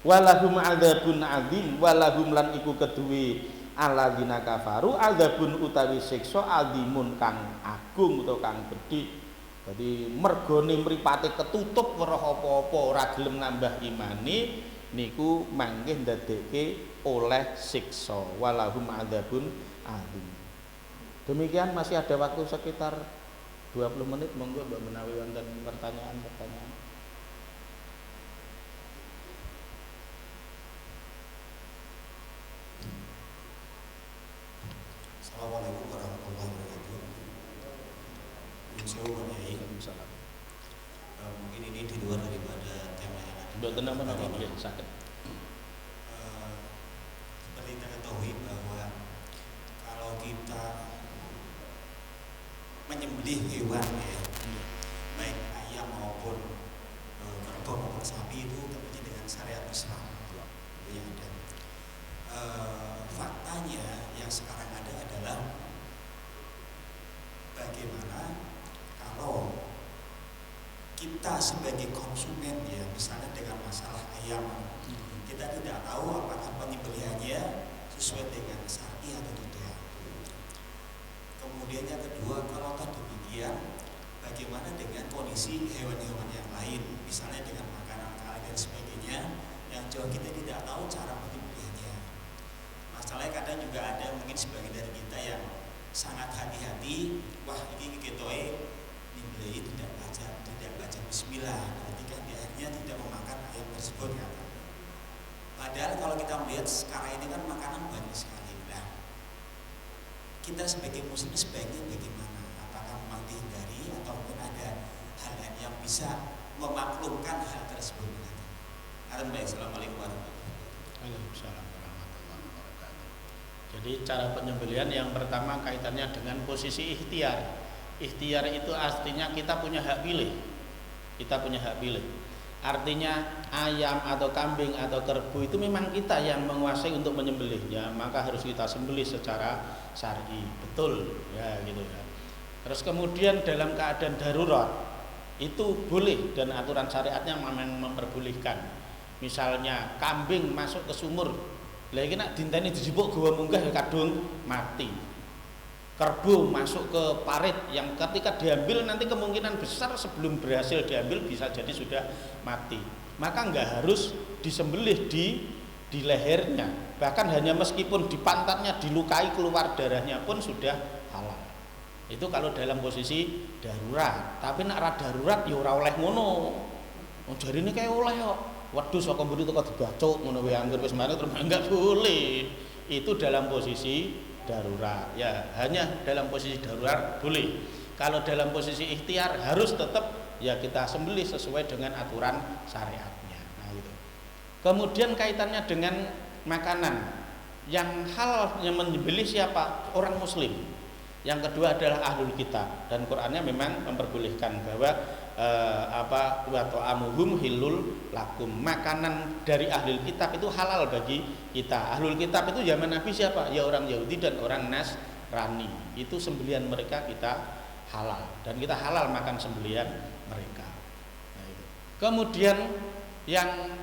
walahum adzabun adzim walahum lan iku keduwe alladzina kafaru adzabun utawi siksa azimun kang agung utawa kang gedhe dadi mergone mripate ketutup weruh apa-apa ora gelem nambah imane niku mangke ndadekke oleh siksa walahum adzabun adzim. Demikian masih ada waktu sekitar 20 menit monggo Mbak menawi wonten pertanyaan-pertanyaan. Assalamualaikum warahmatullahi wabarakatuh. Waalaikumsalam. Mungkin ini di luar daripada tema yang ada. Mboten napa-napa nggih saged. Seperti kita ketahui bahwa kalau kita menyembelih hewan ya, baik ayam maupun kerbau maupun sapi itu tentunya dengan syariat Islam yang ada. Faktanya yang sekarang ada adalah bagaimana kalau kita sebagai konsumen ya misalnya dengan masalah ayam kita tidak tahu apakah penyembelihannya sesuai dengan syar'i atau tidak. Kemudian yang kedua kalau demikian bagaimana dengan kondisi hewan-hewan yang lain misalnya dengan makanan kali dan sebagainya yang juga kita tidak tahu cara penyembelihannya. Masalahnya kadang juga ada mungkin sebagian dari kita yang sangat hati-hati, wah ini ketoe nimblei tidak baca bismillah, berarti kan dia akhirnya tidak memakan ayam tersebut kan. Padahal kalau kita melihat sekarang ini kan makanan banyak sekali. Nah, kita sebagai muslim sebaiknya bagaimana? Apakah memang dihindari atau mungkin ada hal-hal yang bisa memaklumkan hal tersebut? Assalamualaikum warahmatullahi wabarakatuh. Waalaikumsalam warahmatullahi wabarakatuh. Jadi cara penyembelihan yang pertama kaitannya dengan posisi ikhtiar. Ikhtiar itu artinya kita punya hak pilih. Kita punya hak pilih. Artinya ayam atau kambing atau kerbau itu memang kita yang menguasai untuk menyembelihnya, maka harus kita sembelih secara syar'i. Betul, ya gitu ya. Terus kemudian dalam keadaan darurat itu boleh dan aturan syariatnya memang memperbolehkan. Misalnya kambing masuk ke sumur, lagi nak dinteni dijipuk gawa munggah ya kadung mati. Kerbau masuk ke parit yang ketika diambil nanti kemungkinan besar sebelum berhasil diambil bisa jadi sudah mati. Maka enggak harus disembelih di lehernya. Bahkan hanya meskipun di pantatnya dilukai keluar darahnya pun sudah halal. Itu kalau dalam posisi darurat. Tapi nek ora darurat ya ora oleh ngono. Wong jarine kae oleh kok. Waduh saka mburi teko dibacuk ngono wae angger wis mari terus enggak boleh. Itu dalam posisi darurat. Ya, hanya dalam posisi darurat boleh. Kalau dalam posisi ikhtiar harus tetap ya kita sembelih sesuai dengan aturan syariatnya. Nah, gitu. Kemudian kaitannya dengan makanan. Yang hal yang menyembelih siapa? Orang muslim. Yang kedua adalah ahlul kitab, dan Qur'annya memang memperbolehkan bahwa wa ta'amuhum hilul lakum, makanan dari ahlul kitab itu halal bagi kita. Ahlul kitab itu zaman Nabi siapa? Ya orang Yahudi dan orang Nasrani. Itu sembelihan mereka kita halal, dan kita halal makan sembelihan mereka. Nah, itu. Kemudian yang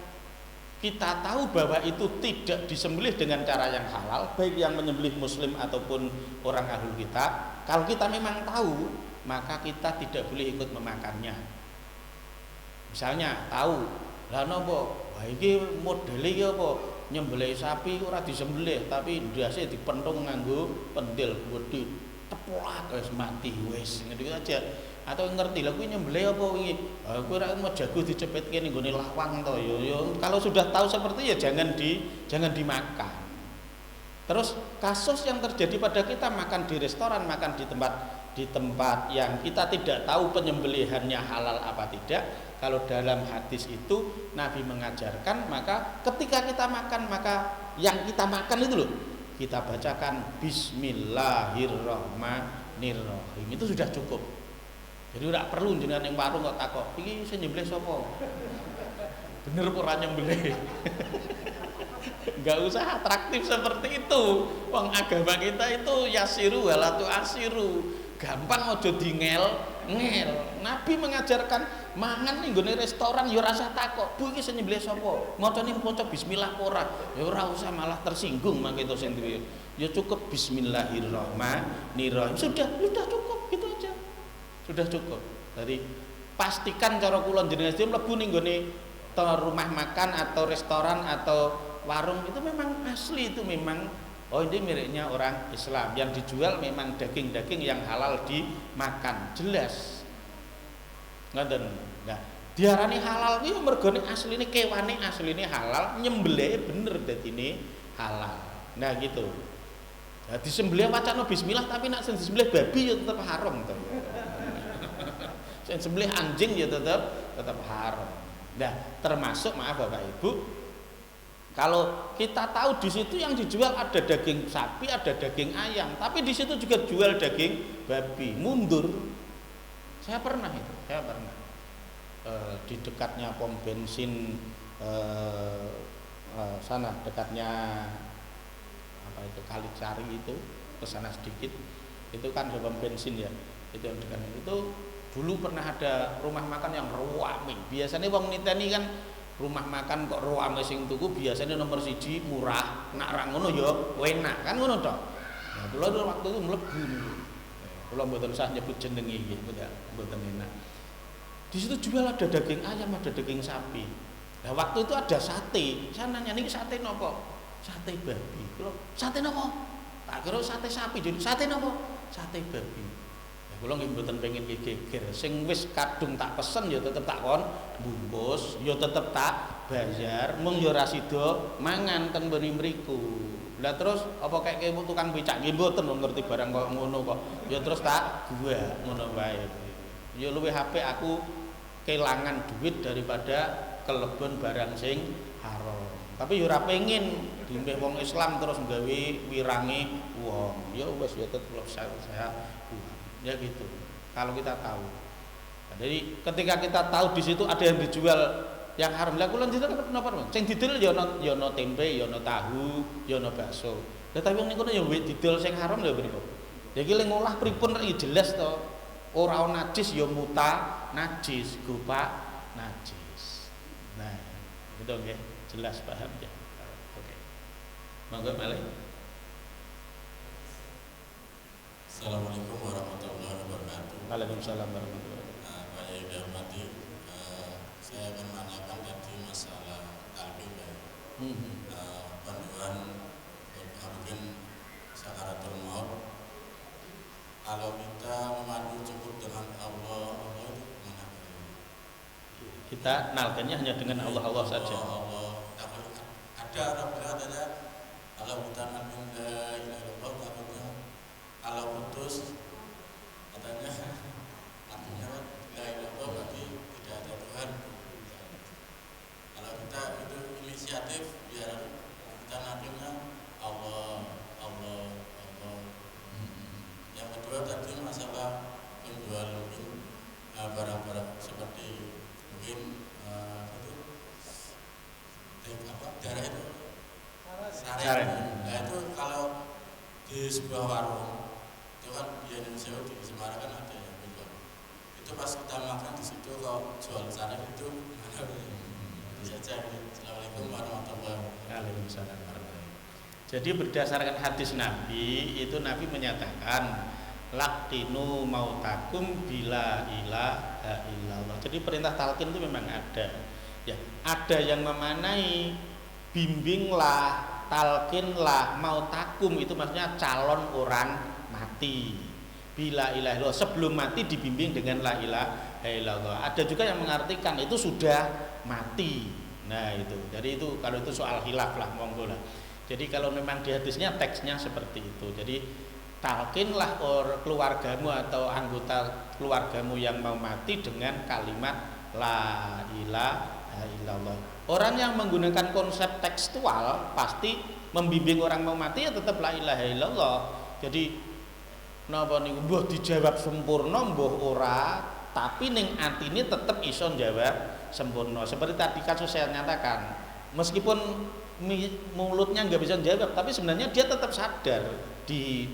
kita tahu bahwa itu tidak disembelih dengan cara yang halal, baik yang menyembelih muslim ataupun orang ahlul kitab. Kalau kita memang tahu, maka kita tidak boleh ikut memakannya. Misalnya tahu, lah nopo, wah iki modele iki apa? Nyembelih sapi ora disembelih, tapi ndase dipentung nganggo pendil gede, teplak wis mati wis, ngene aja. Atau ngerti lah kuwi nyembelih apa wingi? Kowe ora mau jago dicepetke ning gone lawang to ya. Kalau sudah tahu seperti ya jangan dimakan. Terus kasus yang terjadi pada kita makan di restoran, makan di tempat yang kita tidak tahu penyembelihannya halal apa tidak. Kalau dalam hadis itu Nabi mengajarkan, maka ketika kita makan, maka yang kita makan itu loh kita bacakan Bismillahirrahmanirrahim. Itu sudah cukup. Jadi tidak perlu jenengan yang warung kok takok, iki sing nyembelih sapa? Bener ora nyembelih. Enggak usah atraktif seperti itu. Wong agama kita itu yasiru walatu asiru. Gampang aja dingel. Nabi mengajarkan mangan ning gone restoran ya ora usah takok, "Bu iki sing nyembelih sapa?" Macane maca bismillah ora? Ya ora usah malah tersinggung mangke to sing duwe. Ya cukup bismillahirrahmanirrahim. Sudah cukup gitu aja. Sudah cukup. Jadi pastikan cara kula jenengan sedaya mlebu ning gone rumah makan atau restoran atau warung itu memang asli, itu memang ini miliknya orang Islam, yang dijual memang daging-daging yang halal dimakan, jelas. Ngoten. Nah, diarani halal kuwi mergone asline kewane asline halal, nyembelih bener dadine halal. Nah gitu. Nah, disembelih wacana bismillah tapi nak sing disembelih babi ya tetap haram to. Sing sembelih anjing ya tetap haram. Nah, termasuk maaf Bapak Ibu, kalau kita tahu di situ yang dijual ada daging sapi, ada daging ayam, tapi di situ juga jual daging babi, mundur. Saya pernah di dekatnya pom bensin sana, dekatnya apa itu Kalicari itu, ke sana sedikit, itu kan pom bensin ya, itu yang dekat itu. Dulu pernah ada rumah makan yang rame. Biasanya wong niteni kan rumah makan kok rame sing tuku biasanya nomor 1 murah, nak ra ngono ya enak kan ngono to. Nah, kula waktu itu mlebu niku. Kula mboten usah nyebut jenenge iki, mboten enak. Di situ jual ada daging ayam, ada daging sapi. Nah, waktu itu ada sate. Saya nanya niki sate napa? sate babi. Kula sate napa? Tak kira sate sapi, jadi sate napa? Sate babi. Ya kula nggih mboten pengin geger. Sing wis kadung tak pesen ya tetep tak kon bungkus, ya tetep tak bayar, mung ya ora sida mangan ten mbene mriku. Lah terus apa kayak tukang becak nggih mboten ngerti barang kok ngono kok. Ya terus tak gua ngono wae. Ya luwih apik aku kelangan duit daripada kelebon barang sing haram. Tapi yo ora pengin dimbeh wong Islam terus gawe wirange wong. Ya wis ya tetep saya ya gitu. Kalau kita tahu. Nah, jadi ketika kita tahu di situ ada yang dijual yang haram, lah kula didol kenapa? Sing didol ya ana tempe, ya ana tahu, ya ana bakso. Lah tapi wong niku ya didol sing haram lho mriku. Ya iki ngolah pripun rek jelas to. Ora ana najis ya muta najis, gupa najis. Nah, itu nggih jelas paham ya. Oke. Monggo malih. Assalamualaikum warahmatullahi wabarakatuh. Waalaikumsalam warahmatullahi wabarakatuh. Pak Yai Dharmadi, saya akan menanyakan tadi masalah talqin ya. Panduan mungkin sakaratul maut. Kalau kita memadu cukup dengan Allah itu gimana? Kita nalkennya hanya dengan Allah saja. Allah. Ada orang bilang katanya kalau kita ngomong la ilaha illallah takutnya kalau putus katanya artinya la ilaha illallah berarti tidak ada Tuhan. Kalau kita itu inisiatif biar kita nantinya Allah. Yang kedua tadi masalah penjual mungkin barang-barang seperti mungkin darah itu saren. Nah itu kalau di sebuah warung itu kan di Indonesia di Semarang kan ada yang jual. Itu pas kita makan di situ kalau jual saren itu mana bisa saja. Assalamualaikum warahmatullahi wabarakatuh. Waalaikumsalam warahmatullahi wabarakatuh. Jadi berdasarkan hadis Nabi itu Nabi menyatakan laqtinu mautakum bila ilaha illallah. Jadi perintah talqin itu memang ada. Ya, ada yang memanai bimbinglah, talqinlah mautakum itu maksudnya calon orang mati. Bila ilaha illallah sebelum mati dibimbing dengan la ilaha illallah. Ada juga yang mengartikan itu sudah mati. Nah, itu. Jadi itu kalau itu soal khilaf lah monggo lah. Jadi kalau memang di hadisnya teksnya seperti itu. Jadi talqinlah keluargamu atau anggota keluargamu yang mau mati dengan kalimat la ilaha illallah. Orang yang menggunakan konsep tekstual pasti membimbing orang mau mati ya tetap la ilaha illallah. Jadi napa niku mbuh dijawab sempurna mbuh ora, tapi ning atine tetep iso jawab sempurna. Seperti tadi kasus saya nyatakan, meskipun mulutnya nggak bisa jawab, tapi sebenarnya dia tetap sadar di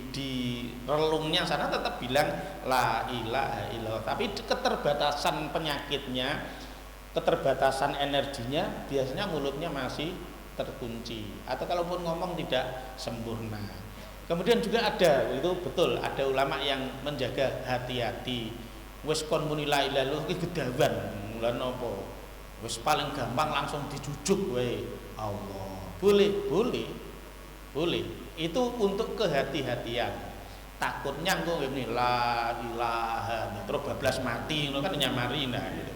relungnya sana tetap bilang la ilaha illallah. Tapi keterbatasan penyakitnya, keterbatasan energinya, biasanya mulutnya masih terkunci atau kalaupun ngomong tidak sempurna. Kemudian juga ada, itu betul, ada ulama yang menjaga hati-hati. Wis kon muni la ilaha illallah iki gedawan, lan napa? Wis paling gampang langsung dijujuk wae Allah. Boleh. Itu untuk kehati-hatian. Takutnya engko ngene la ilaha terus bablas mati ngono kan nyamari nah gitu.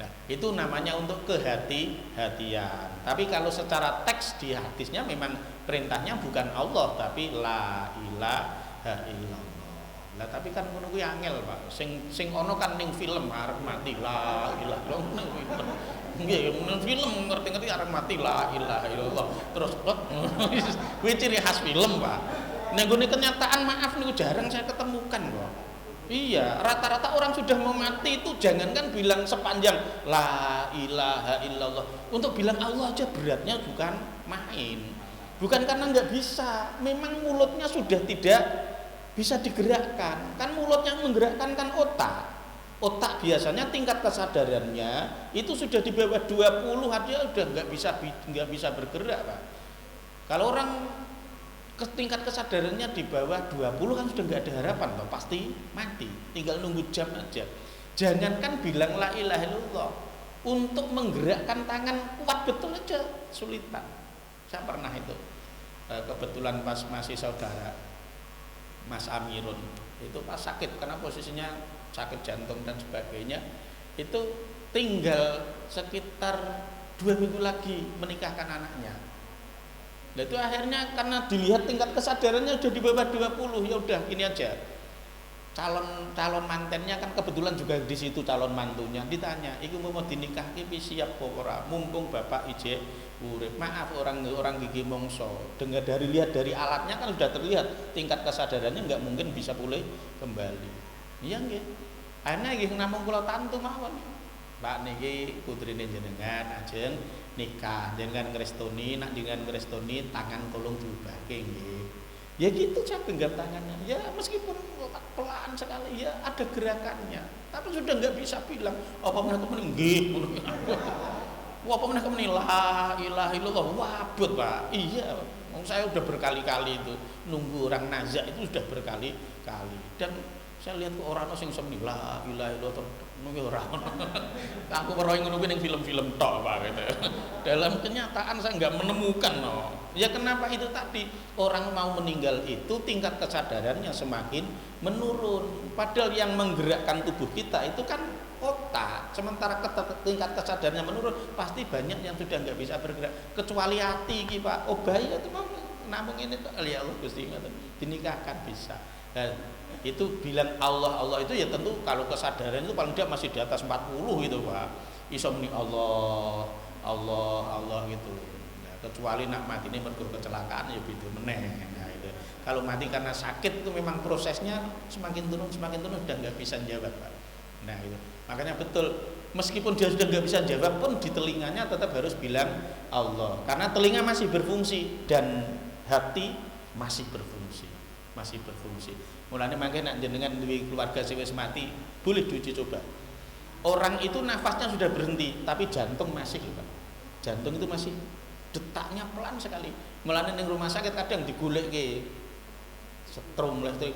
Nah, itu namanya untuk kehati-hatian. Tapi kalau secara teks di hadisnya memang perintahnya bukan Allah tapi la ilaha illallah. Lah tapi kan ngono kuwi angel, Pak. Sing ono kan ning film arep mati la ilaha illallah. Nggih, film ngerti-ngerti arep mati la ilaha illallah. Terus kuwi ciri khas film, Pak. Nek nggone kenyataan maaf niku jarang saya ketemukan kok. Iya, rata-rata orang sudah mau mati itu jangankan bilang sepanjang la ilaha illallah. Untuk bilang Allah aja beratnya bukan main. Bukan karena nggak bisa, memang mulutnya sudah tidak bisa digerakkan. Kan mulutnya menggerakkan kan otak. Otak biasanya tingkat kesadarannya itu sudah di bawah 20 dia udah nggak bisa bergerak, Pak. Kalau orang tingkat kesadarannya di bawah 20 kan sudah nggak ada harapan, toh pasti mati, tinggal nunggu jam aja. Jangankan bilang la ilaha illallah, untuk menggerakkan tangan kuat betul aja sulitan. Saya pernah itu kebetulan pas masih saudara Mas Amirun itu pas sakit karena posisinya sakit jantung dan sebagainya, itu tinggal sekitar 2 minggu lagi menikahkan anaknya. Nah itu akhirnya karena dilihat tingkat kesadarannya udah di bawah 20, ya udah ini aja. Calon mantennya kan kebetulan juga di situ, calon mantunya ditanya, "Iku mau dinikah iki siap apa ora? Mumpung bapak ijek urip." Maaf orang gigi mongso. Dengar lihat dari alatnya kan sudah terlihat tingkat kesadarannya nggak mungkin bisa pulih kembali. Iya nggih. Akhirnya nggih namung kula tantu mawon. Mbak niki putrine jenengan ajeng nikah, jenengan ngrestoni, nak jenengan ngrestoni tangan tolong diubahke nggih. Ya gitu saya genggam tangannya. Ya meskipun pelan sekali ya ada gerakannya. Tapi sudah nggak bisa bilang apa meneh kemen nggih. Apa meneh kemen la ilaha illallah wabut, Pak. Iya, saya udah berkali-kali itu nunggu orang nazak itu sudah berkali-kali. Dan saya lihat ke orang sing semeni la ilaha illallah nunggu ora. Aku weruh ngono kuwi ning film-film tok, Pak gitu. Dalam kenyataan saya nggak menemukan no. Ya kenapa itu tadi orang mau meninggal itu tingkat kesadarannya semakin menurun. Padahal yang menggerakkan tubuh kita itu kan otak. Sementara tingkat kesadarannya menurun, pasti banyak yang sudah nggak bisa bergerak. Kecuali hati iki, Pak. Oh bayi itu mau namung ini tuh ya Allah Gusti ngoten. Dinikahkan bisa. Dan itu bilang Allah itu ya tentu kalau kesadaran itu paling tidak masih di atas 40 gitu, Pak. Iso muni Allah gitu. Kecuali nak mati ini mergo kecelakaan ya beda meneh. Nah, itu. Kalau mati karena sakit itu memang prosesnya semakin turun udah nggak bisa jawab, Pak. Nah itu makanya betul meskipun dia sudah nggak bisa jawab pun di telinganya tetap harus bilang Allah karena telinga masih berfungsi dan hati masih berfungsi. Mulanya makanya nak jenengan duwe keluarga sing wis mati boleh diuji coba. Orang itu nafasnya sudah berhenti tapi jantung masih, Pak. Jantung itu masih detaknya pelan sekali. Mulane ning rumah sakit kadang digoleki setrum listrik.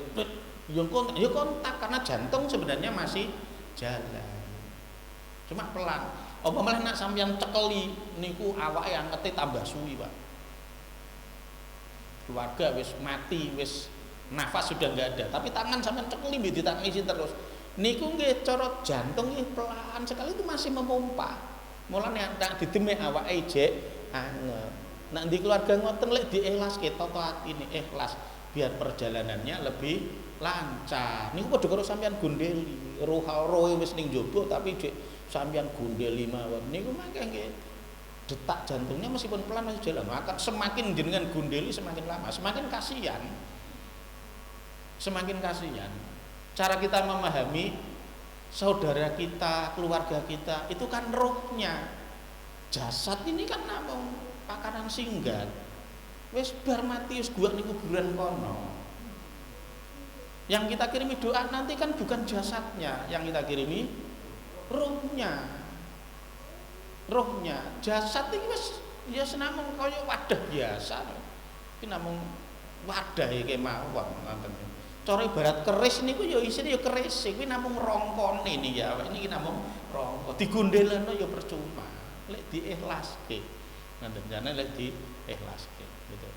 Ya kontak karena jantung sebenarnya masih jalan. Cuma pelan. Apa malah nak sampeyan cekeli niku awake angete tambah suwi, Pak. Keluarga wis mati, wis nafas sudah enggak ada, tapi tangan sampeyan cekeli mbek ditangisi terus. Niku nggih cara jantung nggih pelan sekali itu masih memompa. Mulane nak didemek awake ijek anget. Nak di keluarga ngoten lek diikhlaske toto atine ikhlas biar perjalanannya lebih lancar. Niku padha karo sampeyan gondeli, rohe wis ning njaba tapi jek sampeyan gondeli mawon. Niku mangke nggih detak jantungnya meskipun pelan masih jalan. Maka semakin jenengan gondeli semakin lama, semakin kasihan. Cara kita memahami saudara kita, keluarga kita itu kan rohnya. Jasad ini kan namung pakanan singgat. Wis bar mati wis gua ning kuburan kono. Yang kita kirimi doa nanti kan bukan jasadnya, yang kita kirimi rohnya. Jasad iki wis ya senamung kaya wadah biasa. Iki namung wadah iki mawon ngoten. Cara ibarat keris niku ya isine ya keris, kuwi namung rongkone niki ya. Niki namung rongko. Digondelano ya percuma. Lek diikhlaske. Ngoten jane lek diikhlaske gitu.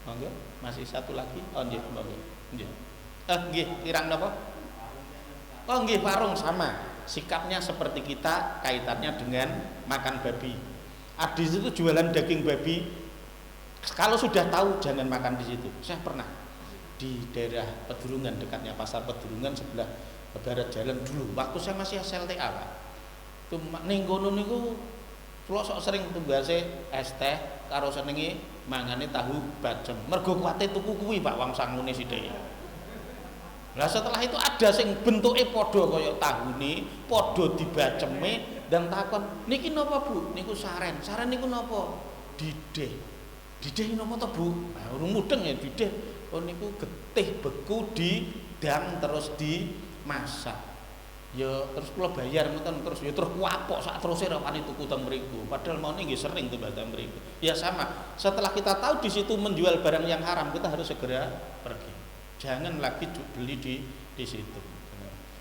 Monggo, masih satu lagi. Oh nggih, monggo. Nggih. Nggih, kirang napa? Oh nggih, warung sama. Sikapnya seperti kita, kaitannya dengan makan babi. Adis itu jualan daging babi. Kalau sudah tahu jangan makan di situ. Saya pernah di daerah Pedurungan, dekatnya pasar Pedurungan sebelah barat jalan dulu. Waktu saya masih SLTA, Pak. Itu ning kono niku kula sok sering tunggase es teh karo senenge mangane tahu bacem. Mergo kuwate tuku kuwi, Pak, wong sangune sithik. Lah setelah itu ada sing bentuke padha kaya tahune, padha dibaceme dan takon, "Niki napa, Bu?" Niku saren. Saren niku napa? Dideh. Dideh napa to, Bu? Nah, urung mudeng ya dideh. Oh niku getih beku didang terus dimasak. Ya terus kula bayar ngoten terus ya terus kuapok sak teruse ra wani tuku teng mriku. Padahal mau nggih sering tuh teng mriku. Ya sama. Setelah kita tahu di situ menjual barang yang haram, kita harus segera pergi. Jangan lagi beli di situ.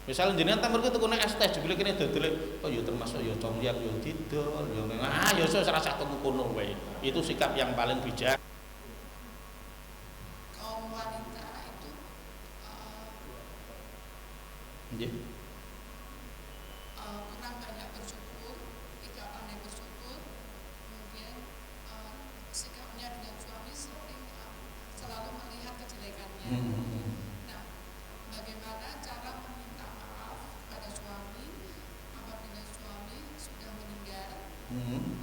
Misalnya jenengan teng mriku tuku es teh jebule kene dodol, oh ya termasuk ya congyang ya didol, ya ya wis ora usah tuku kono wae. Itu sikap yang paling bijak. kurang banyak bersyukur, tidak pandai bersyukur, kemudian sikapnya dengan suami sering selalu melihat kejelekannya. Nah, bagaimana cara meminta maaf pada suami apabila suami sudah meninggal?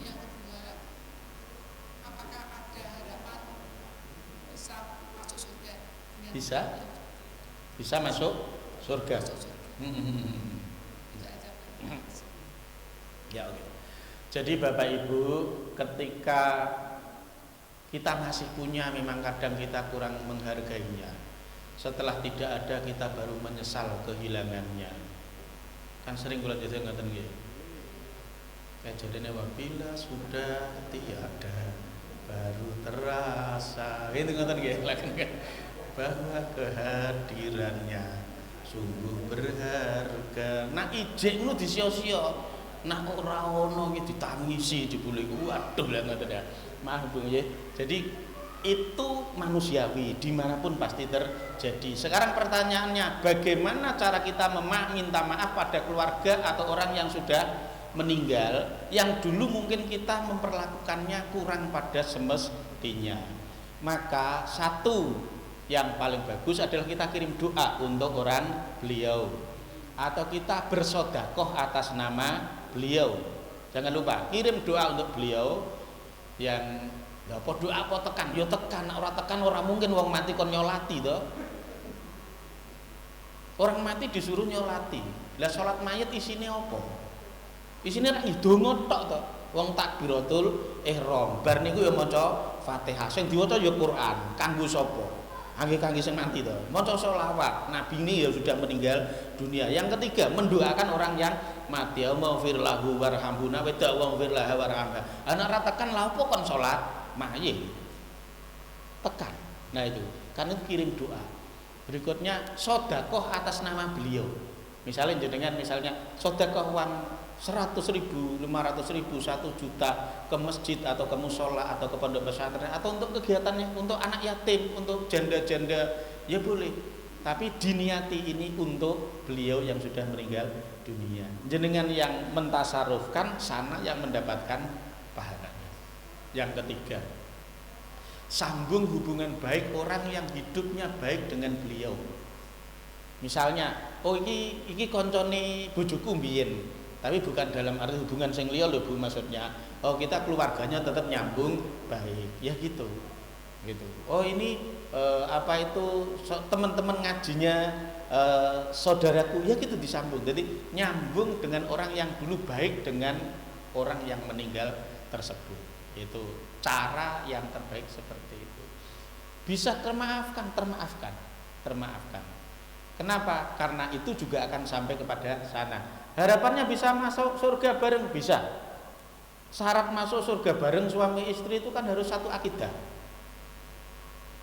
Yang kedua, apakah ada harapan bisa masuk surga? Bisa masuk surga. Ya, oke. Jadi Bapak Ibu, ketika kita masih punya, memang kadang kita kurang menghargainya. Setelah tidak ada, kita baru menyesal kehilangannya. Kan sering kula jajal ngoten nggih. Kejadiannya bila sudah tiada baru terasa. Itu ngoten nggih, bahwa kehadirannya sungguh berharga. Nak ijek ngono disio-sio, nak ora ono iki ditangisi jebule. Waduh lha ngoten ya. Maaf Bu nggih. Jadi itu manusiawi, dimanapun pasti terjadi. Sekarang pertanyaannya, bagaimana cara kita minta maaf pada keluarga atau orang yang sudah meninggal, yang dulu mungkin kita memperlakukannya kurang pada semestinya. Maka satu yang paling bagus adalah kita kirim doa untuk orang beliau, atau kita bersedekah atas nama beliau. Jangan lupa kirim doa untuk beliau. Yang apa doa apa tekan, yo tekan, ora mungkin wong mati kon nyolati to. Orang mati disuruh nyolati. Lah salat mayit isine apa? Isine rak ndonga tok to. Wong takbiratul ihram. Bar niku ya maca Fatihah. Sing diwaca ya Quran. Kanggo sapa? Kangge sing mati to. Maca selawat. Nabi ini ya sudah meninggal dunia. Yang ketiga, mendoakan orang yang mati. Allahumma lahu warhamhu wa ta'awwir laha warhamha. Ana ra tekan lha apa kon salat mayit? Tekan. Nah itu, kan itu kirim doa. Berikutnya sedekah atas nama beliau. Misalnya jenengan sedekah uang 100.000, 500.000, 1 juta ke masjid atau ke musola atau ke pondok pesantren atau untuk kegiatannya, untuk anak yatim, untuk janda-janda, ya boleh. Tapi diniati ini untuk beliau yang sudah meninggal dunia. Jenengan yang mentasarufkan, sana yang mendapatkan pahalanya. Yang ketiga, sambung hubungan baik orang yang hidupnya baik dengan beliau. Misalnya, oh iki koncone bojoku mbiyen, tapi bukan dalam arti hubungan sing liya lho Bu, maksudnya oh kita keluarganya tetap nyambung baik, ya gitu. Oh ini teman-teman ngajinya saudaraku, ya gitu disambung. Jadi nyambung dengan orang yang dulu baik dengan orang yang meninggal tersebut. Itu cara yang terbaik seperti itu. Bisa termaafkan. Kenapa? Karena itu juga akan sampai kepada sana. Harapannya bisa masuk surga bareng, bisa. Syarat masuk surga bareng suami istri itu kan harus satu akidah.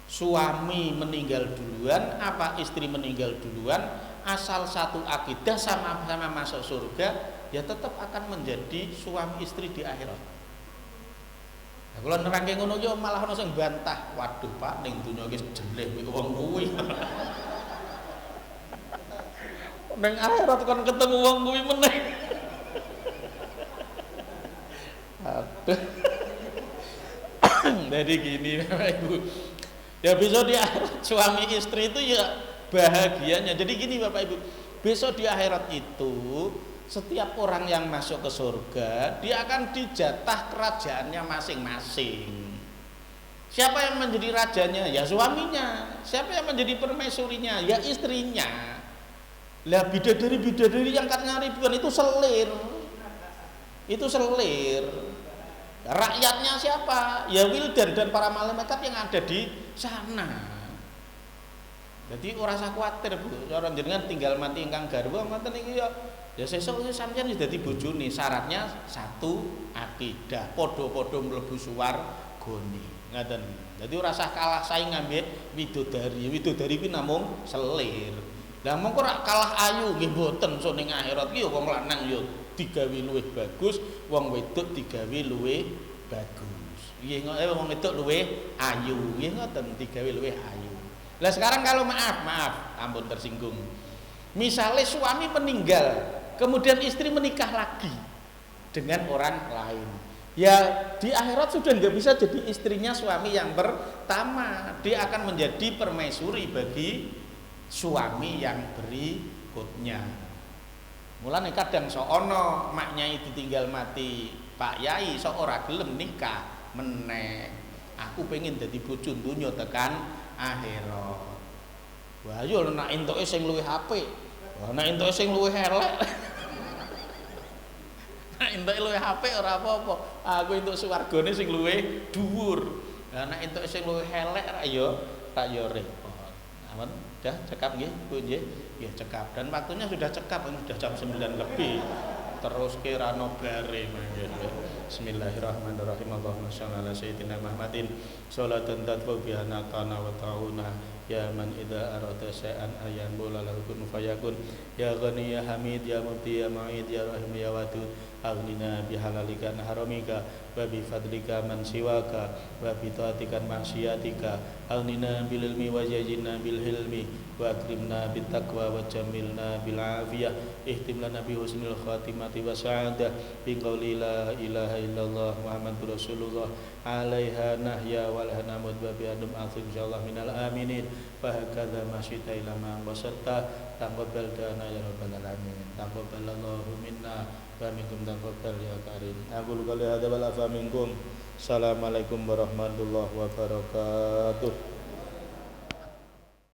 Suami meninggal duluan apa istri meninggal duluan, asal satu akidah sama-sama masuk surga, ya tetap akan menjadi suami istri di akhirat. Nah, kalau nerangke ngono yo malah ono sing bantah. Waduh Pak, ning donya iki jelek wong kuwi. Neng akhirat kan ketemu wong kuwi meneh. Aduh. Jadi gini Bapak Ibu. Ya besok di akhirat suami istri itu ya bahagianya. Jadi gini Bapak Ibu, besok di akhirat itu setiap orang yang masuk ke surga, dia akan dijatah kerajaannya masing-masing. Siapa yang menjadi rajanya? Ya suaminya. Siapa yang menjadi permaisurinya? Ya istrinya. Lah bidadari yang katanya ribuan itu selir. Rakyatnya siapa? Ya wildan dan para malaikat yang ada di sana. Jadi ora usah kuwatir Bu. Orang jenengan tinggal mati ingkang garwa ngoten iki ya sesuk sampeyan wis dadi bojone. Syaratnya satu akidah, padha-padha mlebu swargane. Ngoten. Jadi ora usah kalah saing ambek widodari. Widodari kuwi namung selir. Lah mongko ora kalah ayu nggih mboten so ning akhirat ki ya wong lanang ya digawe luwih bagus, wong wedok digawe luwih bagus. Nggih wong wedok luwih ayu, nggih ngoten digawe luwih ayu. Lah sekarang kalau maaf, ampun tersinggung. Misalnya suami meninggal kemudian istri menikah lagi dengan orang lain, ya di akhirat sudah nggak bisa jadi istrinya suami yang pertama, dia akan menjadi permaisuri bagi suami yang berikutnya. Mulane kadang ono maknya itu tinggal mati Pak Yai ora gelem nikah meneh. Aku pengen dadi bojo donya tekan akhirat. Wah yo nek entuke sing luwih apik. Wah nek entuke sing luwih elek. Nek entuke luwih apik ora apa-apa. Aku entuk swargane sing luwih dhuwur. Lah nek entuke sing luwih elek ra yo repot. Amun dah cekap nggih Bu nggih. Ya cekap, dan waktunya sudah cekap, sudah jam 9 lebih. Terus kira nobare mangke. Bismillahirrahmanirrahim. Allahumma shalli ala sayyidina Muhammadin sholatan tatfu biha natana wa ta'una ya man idza arada syai'an ayan bola lahu kun fayakun ya ghani ya hamid ya mubdi ya ma'id ya rahim ya wadud aghnina bihalalika haramika wa bi fadlika man siwaka wa bi taatika maksiatika aghnina bil ilmi wa jajinna bil hilmi wa akrimna bit taqwa wa jamilna bil afiyah ihtim lana bi husnil khatimati wa sa'adah bi qouli la ilaha illallah muhammadur rasulullah alaiha nahya wal hanamud wa bi adum azim insyaallah minal aminin fa hakadha masyita ila ma wasatta taqabbal dana ya rabbal alamin taqabbalallahu minna wa minkum taqabbal ya karim aqulu qouli hadza wal afa minkum assalamualaikum warahmatullahi wabarakatuh.